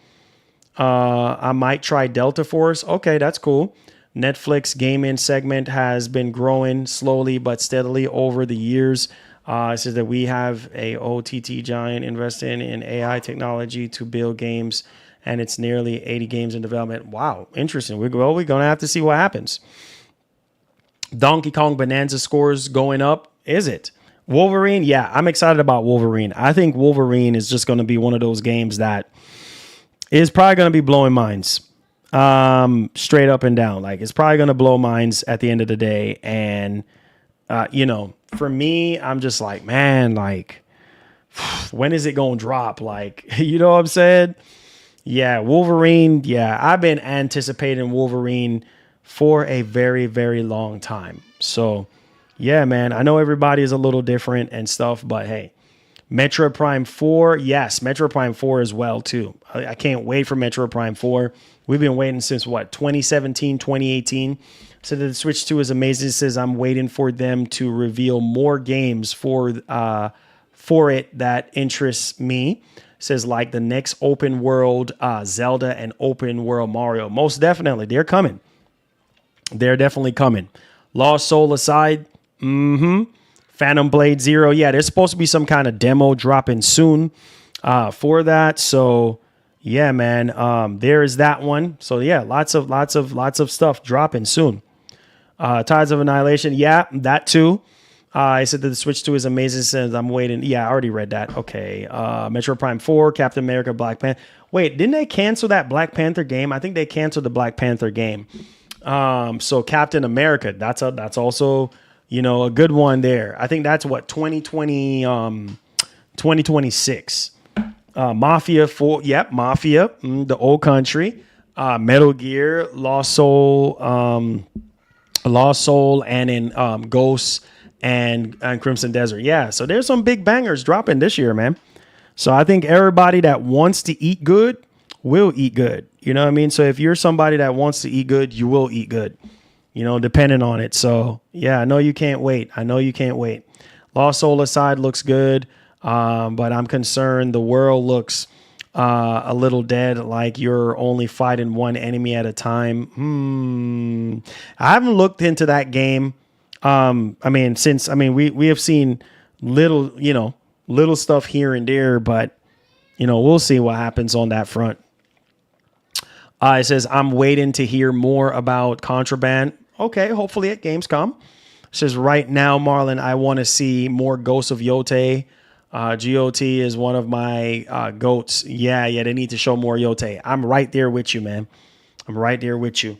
I might try Delta Force. Okay, that's cool. Netflix gaming segment has been growing slowly but steadily over the years. It says that we have a OTT giant investing in AI technology to build games, and it's nearly 80 games in development. Wow, interesting. We're going to have to see what happens. Donkey Kong Bonanza scores going up. Is it? Wolverine? Yeah, I'm excited about Wolverine. I think Wolverine is just going to be one of those games that is probably going to be blowing minds. Straight up and down. Like, it's probably going to blow minds at the end of the day. And, you know, for me, I'm just like, man, like, when is it going to drop? Like, you know what I'm saying? Yeah, Wolverine. Yeah, I've been anticipating Wolverine for a very, very long time. So, yeah, man, I know everybody is a little different and stuff, but hey, Metroid Prime 4. Yes, Metroid Prime 4 as well, too. I can't wait for Metroid Prime 4. We've been waiting since, what, 2017, 2018. So the Switch 2 is amazing. It says I'm waiting for them to reveal more games for it that interests me. Says like the next open world Zelda and open world Mario. Most definitely, they're coming. They're definitely coming. Lost Soul aside, Phantom Blade Zero. Yeah, there's supposed to be some kind of demo dropping soon for that. So yeah, man, there is that one. So yeah, lots of stuff dropping soon. Tides of Annihilation. Yeah, that too. I said that the Switch 2 is amazing. Says I'm waiting. Yeah, I already read that. Okay. Metro Prime 4, Captain America, Black Panther. Wait, didn't they cancel that Black Panther game? I think they canceled the Black Panther game. So Captain America, that's also, you know, a good one there. I think that's what 2026. Mafia 4. Yep, Mafia, the old country. Metal Gear, Lost Soul, and in Ghosts. And Crimson Desert. Yeah, so there's some big bangers dropping this year, man. So I think everybody that wants to eat good will eat good. You know what I mean? So if you're somebody that wants to eat good, you will eat good, you know, depending on it. So yeah, I know you can't wait. Lost Soul aside looks good, but I'm concerned the world looks a little dead, like you're only fighting one enemy at a time. I haven't looked into that game. We have seen little stuff here and there, but you know, we'll see what happens on that front. It says, I'm waiting to hear more about Contraband. Okay, hopefully at Gamescom. It says, right now, Marlon, I want to see more Ghosts of Yotei. GOT is one of my goats. Yeah, they need to show more Yotei. I'm right there with you, man. I'm right there with you.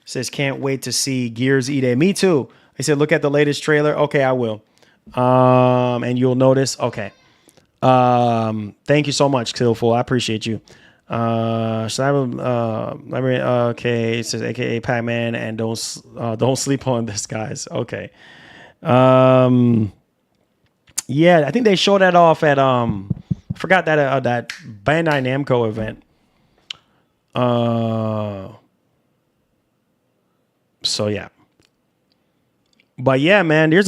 Says, can't wait to see Gears E-Day. Me too. I said, look at the latest trailer. Okay, I will. And you'll notice. Okay. Thank you so much, Killful. I appreciate you. Should I have, okay. It says, AKA Pac-Man, and don't sleep on this, guys. Okay. Yeah, I think they showed that off at, I forgot that Bandai Namco event. So yeah, but yeah, man, there's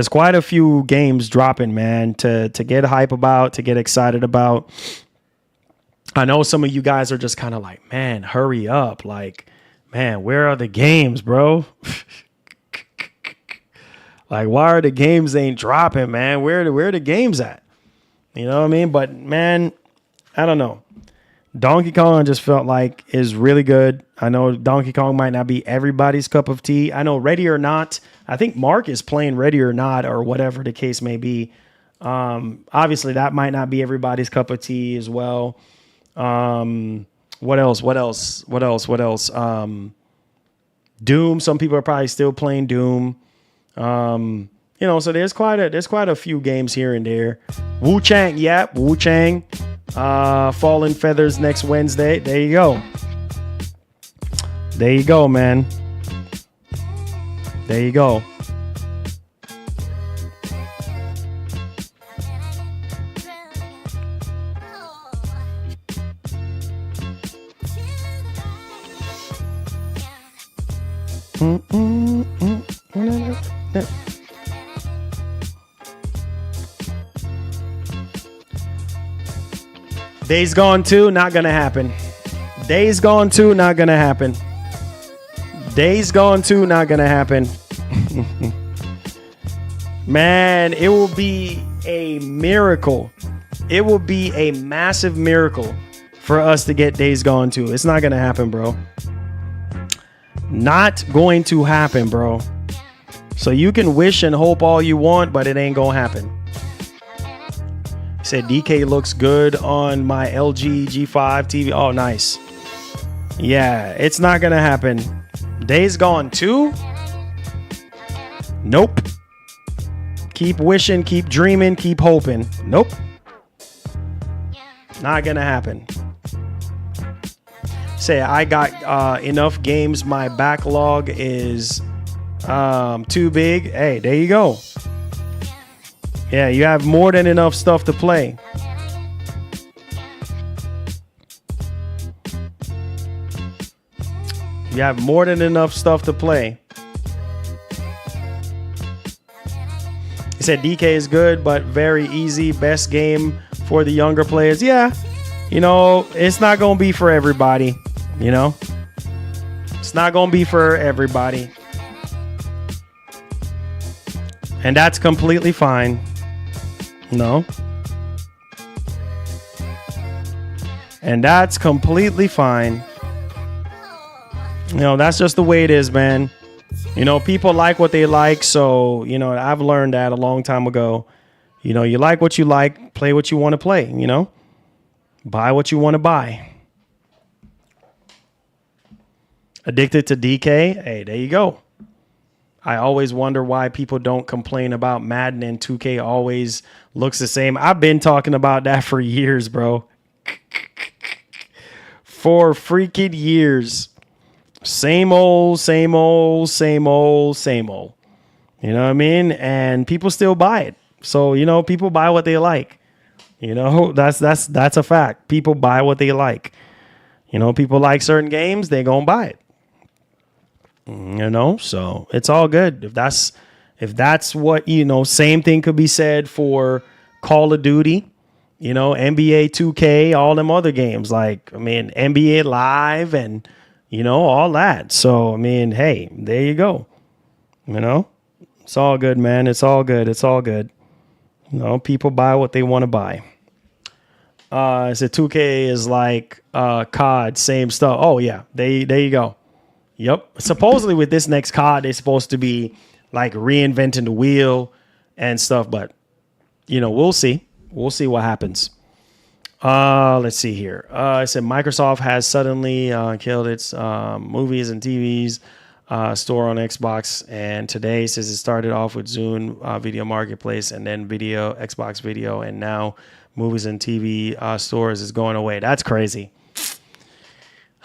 quite a few games dropping, man, to get hype about, to get excited about. I know some of you guys are just kind of like, man, hurry up. Like, man, where are the games, bro? Like, why are the games ain't dropping, man? Where are the games at? You know what I mean? But man, I don't know. Donkey Kong just felt like is really good. I know Donkey Kong might not be everybody's cup of tea. I know Ready or Not. I think Mark is playing Ready or Not, or whatever the case may be. Obviously, that might not be everybody's cup of tea as well. What else? Doom. Some people are probably still playing Doom. You know, so there's quite a few games here and there. Wu Chang. Yep, Wu Chang. Fallen Feathers next Wednesday. There you go. There you go, man. There you go. Days Gone 2, not gonna happen. Days Gone 2, not gonna happen. Days Gone 2, not gonna happen. Man, it will be a miracle. It will be a massive miracle for us to get Days Gone 2. It's not gonna happen, bro. Not going to happen, bro. So you can wish and hope all you want, but it ain't gonna happen. He said DK looks good on my LG G5 TV. Oh, nice. Yeah, it's not gonna happen. Days Gone 2? Nope. Keep wishing, keep dreaming, keep hoping. Nope. Not gonna happen. Say I got enough games. My backlog is too big. Hey, there you go. Yeah, you have more than enough stuff to play. You have more than enough stuff to play. He said DK is good, but very easy. Best game for the younger players. Yeah, you know, it's not going to be for everybody. You know, it's not going to be for everybody. And that's completely fine. No. And that's completely fine. You know, that's just the way it is, man. You know, people like what they like. So, you know, I've learned that a long time ago. You know, you like what you like, play what you want to play, you know, buy what you want to buy. Addicted to DK. Hey, there you go. I always wonder why people don't complain about Madden and 2K always looks the same. I've been talking about that for years, bro. For freaking years. Same old, same old, same old, same old. You know what I mean? And people still buy it. So, you know, people buy what they like. You know, that's a fact. People buy what they like. You know, people like certain games, they gonna buy it. You know, so it's all good. If that's what, you know, same thing could be said for Call of Duty, you know, NBA 2K, all them other games, like, I mean, NBA Live and, you know, all that. So, I mean, hey, there you go. You know, it's all good, man. It's all good. It's all good. You know, people buy what they want to buy. So 2K is like COD, same stuff. Oh, yeah, there you go. Yep. Supposedly with this next COD, they're supposed to be like reinventing the wheel and stuff. But, you know, we'll see. We'll see what happens. Let's see here. It said Microsoft has suddenly killed its movies and TVs store on Xbox. And today says it started off with Zune Video Marketplace and then video, Xbox Video. And now movies and TV stores is going away. That's crazy.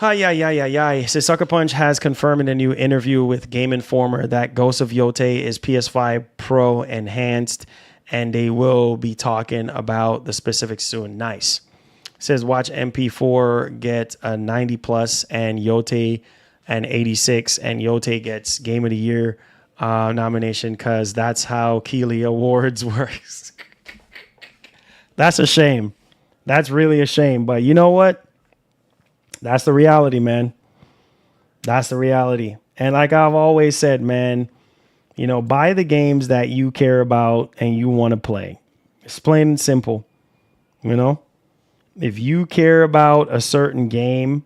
It says Sucker Punch has confirmed in a new interview with Game Informer that Ghost of Yotei is PS5 Pro enhanced, and they will be talking about the specifics soon. Nice. It says watch MP4 get a 90 plus and Yotei an 86, and Yotei gets Game of the Year nomination because that's how Keeley Awards works. That's a shame. That's really a shame. But you know what? That's the reality, man. That's the reality. And like I've always said, man, you know, buy the games that you care about and you want to play. It's plain and simple. You know, if you care about a certain game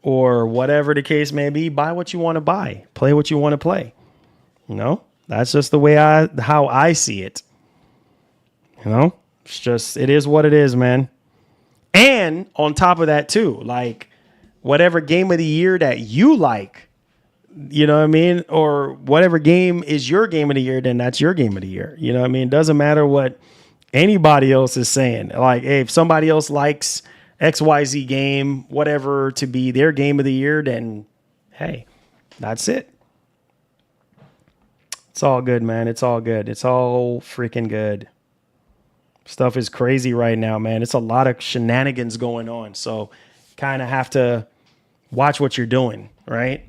or whatever the case may be, buy what you want to buy. Play what you want to play. You know, that's just the way how I see it. You know, it's just, it is what it is, man. And on top of that too, like, whatever game of the year that you like, you know what I mean? Or whatever game is your game of the year, then that's your game of the year. You know what I mean? It doesn't matter what anybody else is saying. Like, hey, if somebody else likes XYZ game, whatever, to be their game of the year, then hey, that's it. It's all good, man. It's all good. It's all freaking good. Stuff is crazy right now, man. It's a lot of shenanigans going on. So kind of have to watch what you're doing, right?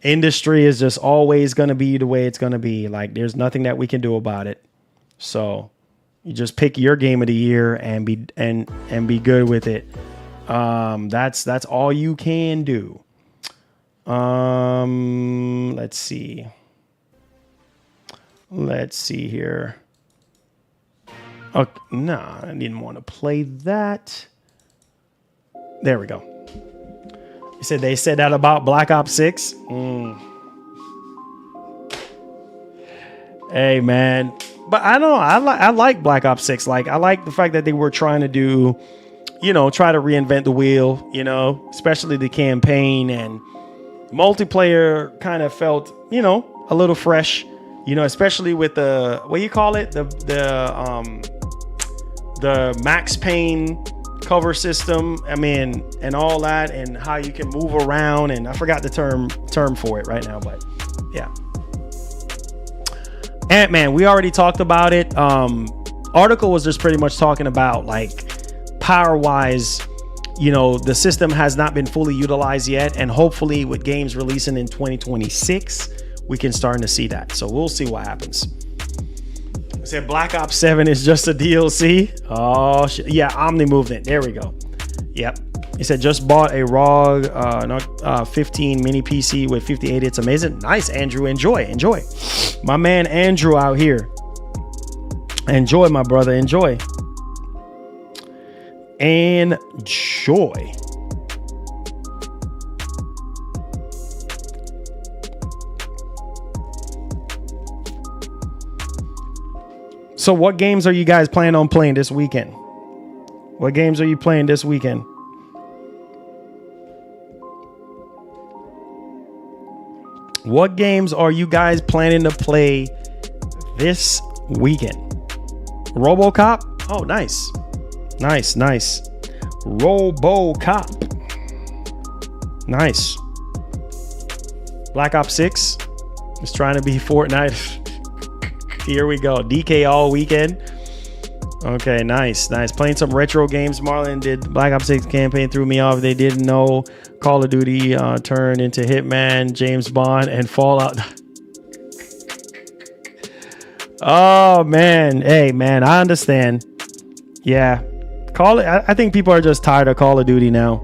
Industry is just always going to be the way it's going to be. Like, there's nothing that we can do about it. So you just pick your game of the year and be good with it. That's all you can do. Let's see here. Okay, nah, I didn't want to play that. There we go. You said they said that about Black Ops 6. Hey, man. But I don't know. I like Black Ops 6. Like, I like the fact that they were trying to do, try to reinvent the wheel, especially the campaign, and multiplayer kind of felt, a little fresh, especially with the, what do you call it? The Max Payne cover system. I mean, and all that, and how you can move around. And I forgot the term for it right now, but yeah. Ant-Man, we already talked about it. Article was just pretty much talking about, like, power wise, the system has not been fully utilized yet, and hopefully with games releasing in 2026 we can start to see that. So we'll see what happens. I said Black Ops 7 is just a DLC. Oh shit. Yeah, Omni Movement, there we go. Yep. He said just bought a ROG 15 mini PC with 5080. It's amazing. Nice, Andrew. Enjoy. My man Andrew out here. Enjoy, my brother. Enjoy. So what games are you guys planning on playing this weekend? What games are you playing this weekend? What games are you guys planning to play this weekend? RoboCop? Oh, nice. RoboCop. Nice. Black Ops 6 is trying to be Fortnite. Here we go. DK all weekend. Okay, nice. Playing some retro games. Marlon did Black Ops 6 campaign, threw me off. They didn't know Call of Duty turned into Hitman, James Bond, and Fallout. Oh man, hey man, I understand. Yeah, I think people are just tired of Call of Duty now.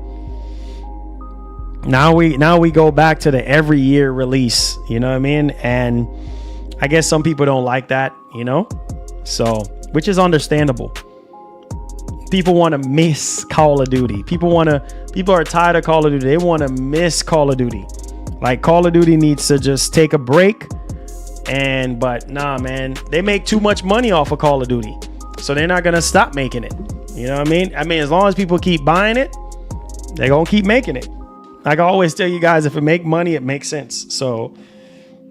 Now we go back to the every year release. You know what I mean? And I guess some people don't like that. So, which is understandable. People want to miss Call of Duty. People are tired of Call of Duty. They want to miss Call of Duty. Like, Call of Duty needs to just take a break. But nah, man, they make too much money off of Call of Duty, so they're not gonna stop making it. You know what I mean? As long as people keep buying it, they're gonna keep making it. Like I always tell you guys, if it make money, it makes sense. So,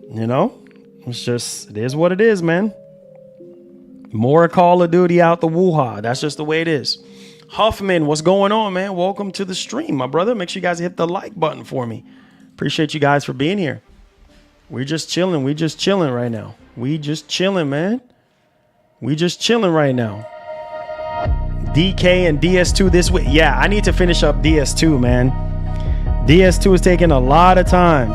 it is what it is, man. More Call of Duty out the woo-ha. That's just the way it is. Huffman, what's going on, man? Welcome to the stream, my brother. Make sure you guys hit the like button for me. Appreciate you guys for being here. We're just chilling. Right now. We just chilling, man. We just chilling right now. DK and DS2 this week. Yeah, I need to finish up DS2, man. DS2 is taking a lot of time.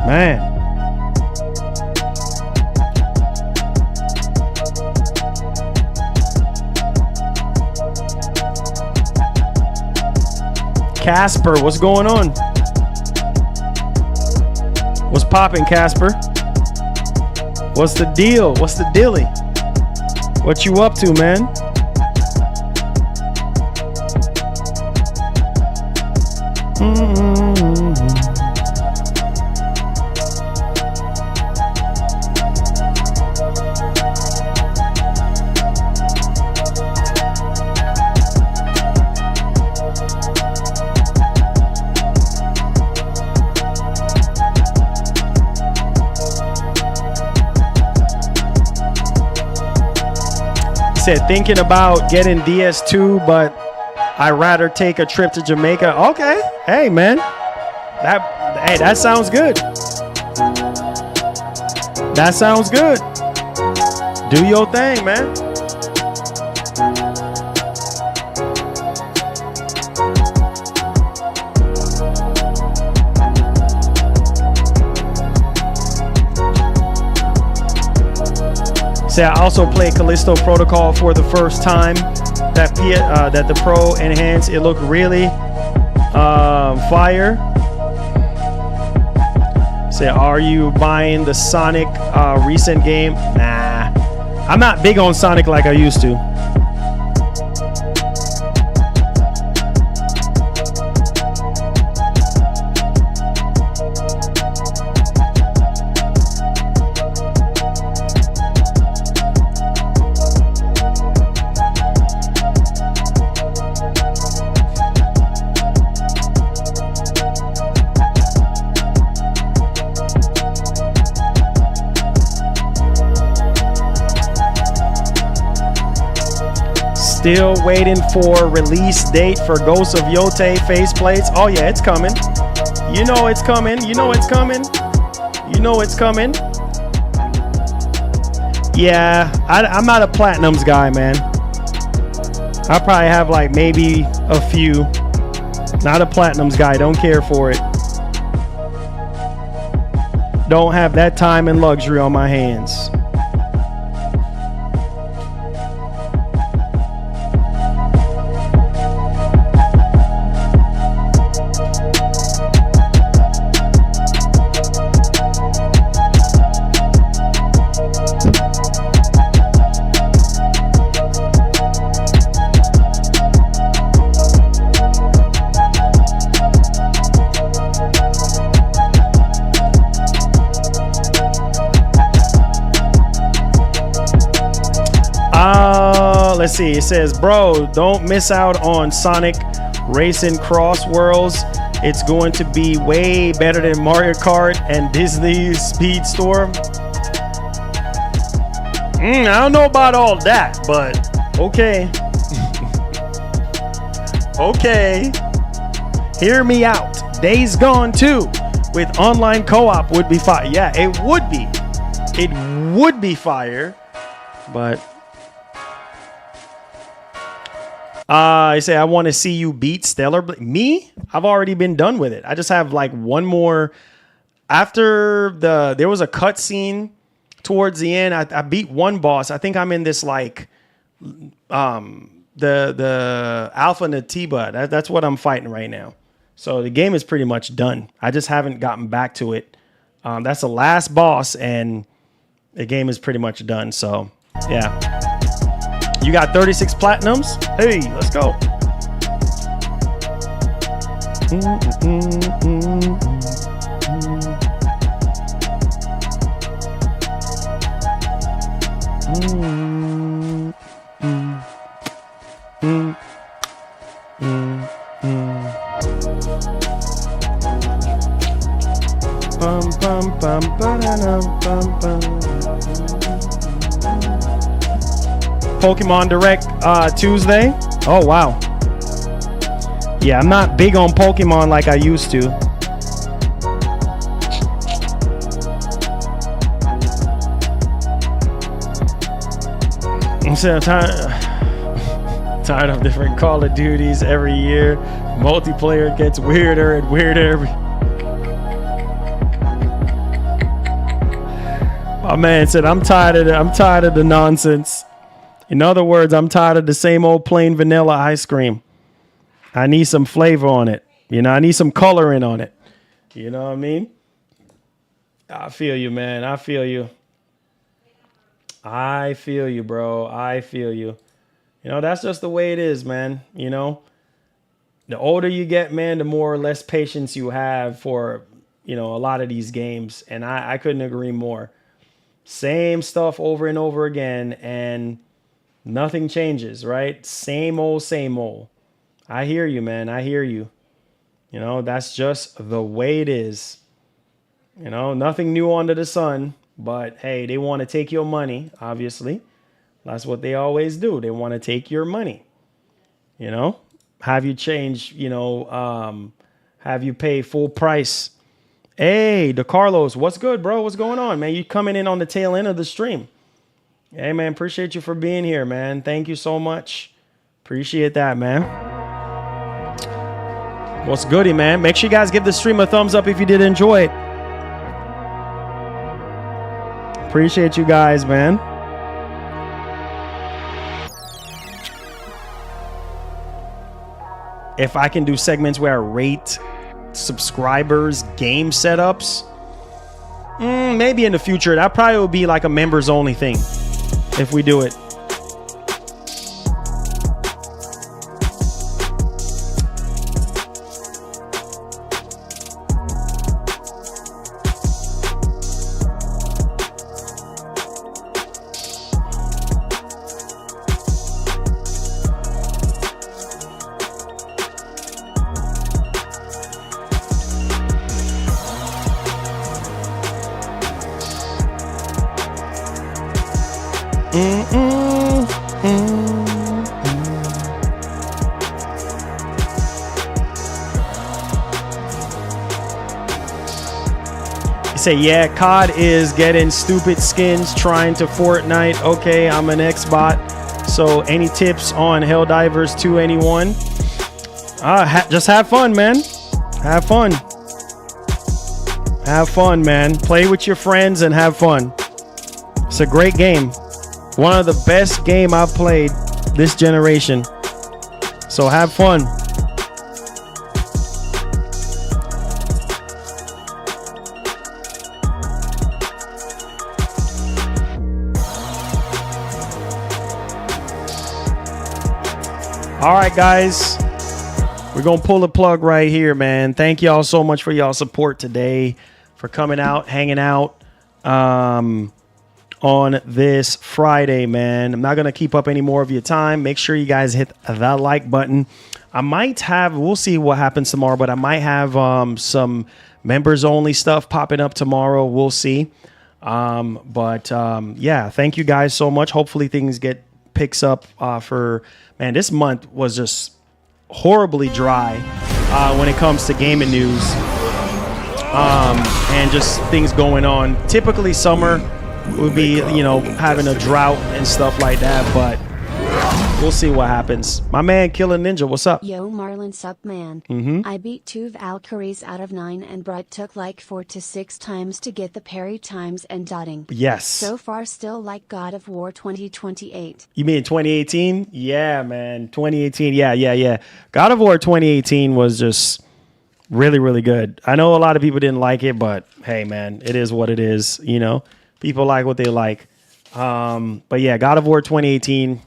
Man. Casper, what's going on? What's popping, Casper? What's the deal? What's the dilly? What you up to, man? Said thinking about getting DS2, but I'd rather take a trip to Jamaica. Okay, hey man, that sounds good. That sounds good. Do your thing, man. Say I also played Callisto Protocol for the first time. That the Pro enhanced. It looked really fire. Say, are you buying the Sonic recent game? Nah, I'm not big on Sonic like I used to. Still waiting for release date for Ghost of Yote faceplates. Oh yeah, it's coming. You know it's coming. You know it's coming. You know it's coming. Yeah, I'm not a platinums guy, man. I probably have like maybe a few. Not a platinums guy. Don't care for it. Don't have that time and luxury on my hands. Let's see. It says, bro, don't miss out on Sonic Racing Cross Worlds. It's going to be way better than Mario Kart and Disney Speedstorm. I don't know about all that, but okay. Okay. Hear me out. Days Gone 2 with online co-op would be fire. Yeah, it would be. It would be fire, but I say I want to see you beat Stellar Me? I've already been done with it. I just have like one more. After there was a cutscene towards the end. I beat one boss. I think I'm in this like the Alpha Natiba. That's what I'm fighting right now. So the game is pretty much done. I just haven't gotten back to it. That's the last boss, and the game is pretty much done. So yeah. You got 36 platinums? Hey, let's go. Pokemon Direct Tuesday. Oh wow. Yeah, I'm not big on Pokemon like I used to. I'm so tired of different Call of Duties every year. Multiplayer gets weirder and weirder. My man said, I'm tired of the nonsense. In other words, I'm tired of the same old plain vanilla ice cream. I need some flavor on it. You know, I need some coloring on it. You know what I mean? I feel you, man. I feel you. I feel you, bro. I feel you. You know, that's just the way it is, man. You know, the older you get, man, the more or less patience you have for, you know, a lot of these games. And I couldn't agree more. Same stuff over and over again. And nothing changes, right? Same old, same old. I hear you, man. I hear you. You know, that's just the way it is. You know, nothing new under the sun. But, hey, they want to take your money, obviously. That's what they always do. They want to take your money. You know, have you change, you know, have you pay full price. Hey, DeCarlos, what's good, bro? What's going on, man? You coming in on the tail end of the stream. Hey, man, appreciate you for being here, man. Thank you so much. Appreciate that, man. What's goody, man? Make sure you guys give the stream a thumbs up if you did enjoy it. Appreciate you guys, man. If I can do segments where I rate subscribers' game setups, maybe in the future. That probably will be like a members only thing. If we do it. say, yeah, COD is getting stupid skins trying to Fortnite. Okay, I'm an X-bot. So any tips on Helldivers 2 anyone? Just have fun, man. Have fun. Have fun, man. Play with your friends and have fun. It's a great game. One of the best game I've played this generation. So have fun. All right, guys, we're going to pull the plug right here, man. Thank y'all so much for y'all support today, for coming out, hanging out on this Friday, man. I'm not going to keep up any more of your time. Make sure you guys hit that like button. I might have, we'll see what happens tomorrow, but I might have some members only stuff popping up tomorrow. We'll see. Yeah, thank you guys so much. Hopefully things picks up for, man, this month was just horribly dry when it comes to gaming news and just things going on. Typically summer would be, you know, having a drought and stuff like that, but we'll see what happens. My man Killer Ninja, what's up? Yo, Marlon, sup, man. I beat 2 Valkyries out of 9 and Bright took like 4 to 6 times to get the parry times and dotting. Yes. So far still like God of War 2028. You mean 2018? Yeah, man. 2018. Yeah. God of War 2018 was just really, really good. I know a lot of people didn't like it, but hey, man, it is what it is. You know, people like what they like. But yeah, God of War 2018.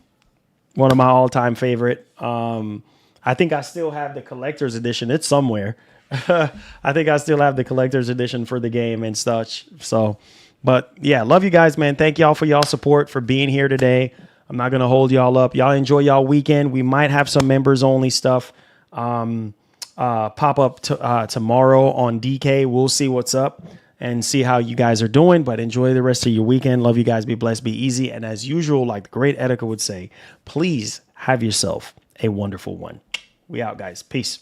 One of my all-time favorite. I think I still have the collector's edition. It's somewhere. I think I still have the collector's edition for the game and such. So, but yeah, love you guys, man. Thank y'all for y'all support, for being here today. I'm not going to hold y'all up. Y'all enjoy y'all weekend. We might have some members only stuff pop up tomorrow on DK. We'll see what's up and see how you guys are doing, but enjoy the rest of your weekend. Love you guys. Be blessed, be easy. And as usual, like the great Etika would say, please have yourself a wonderful one. We out, guys. Peace.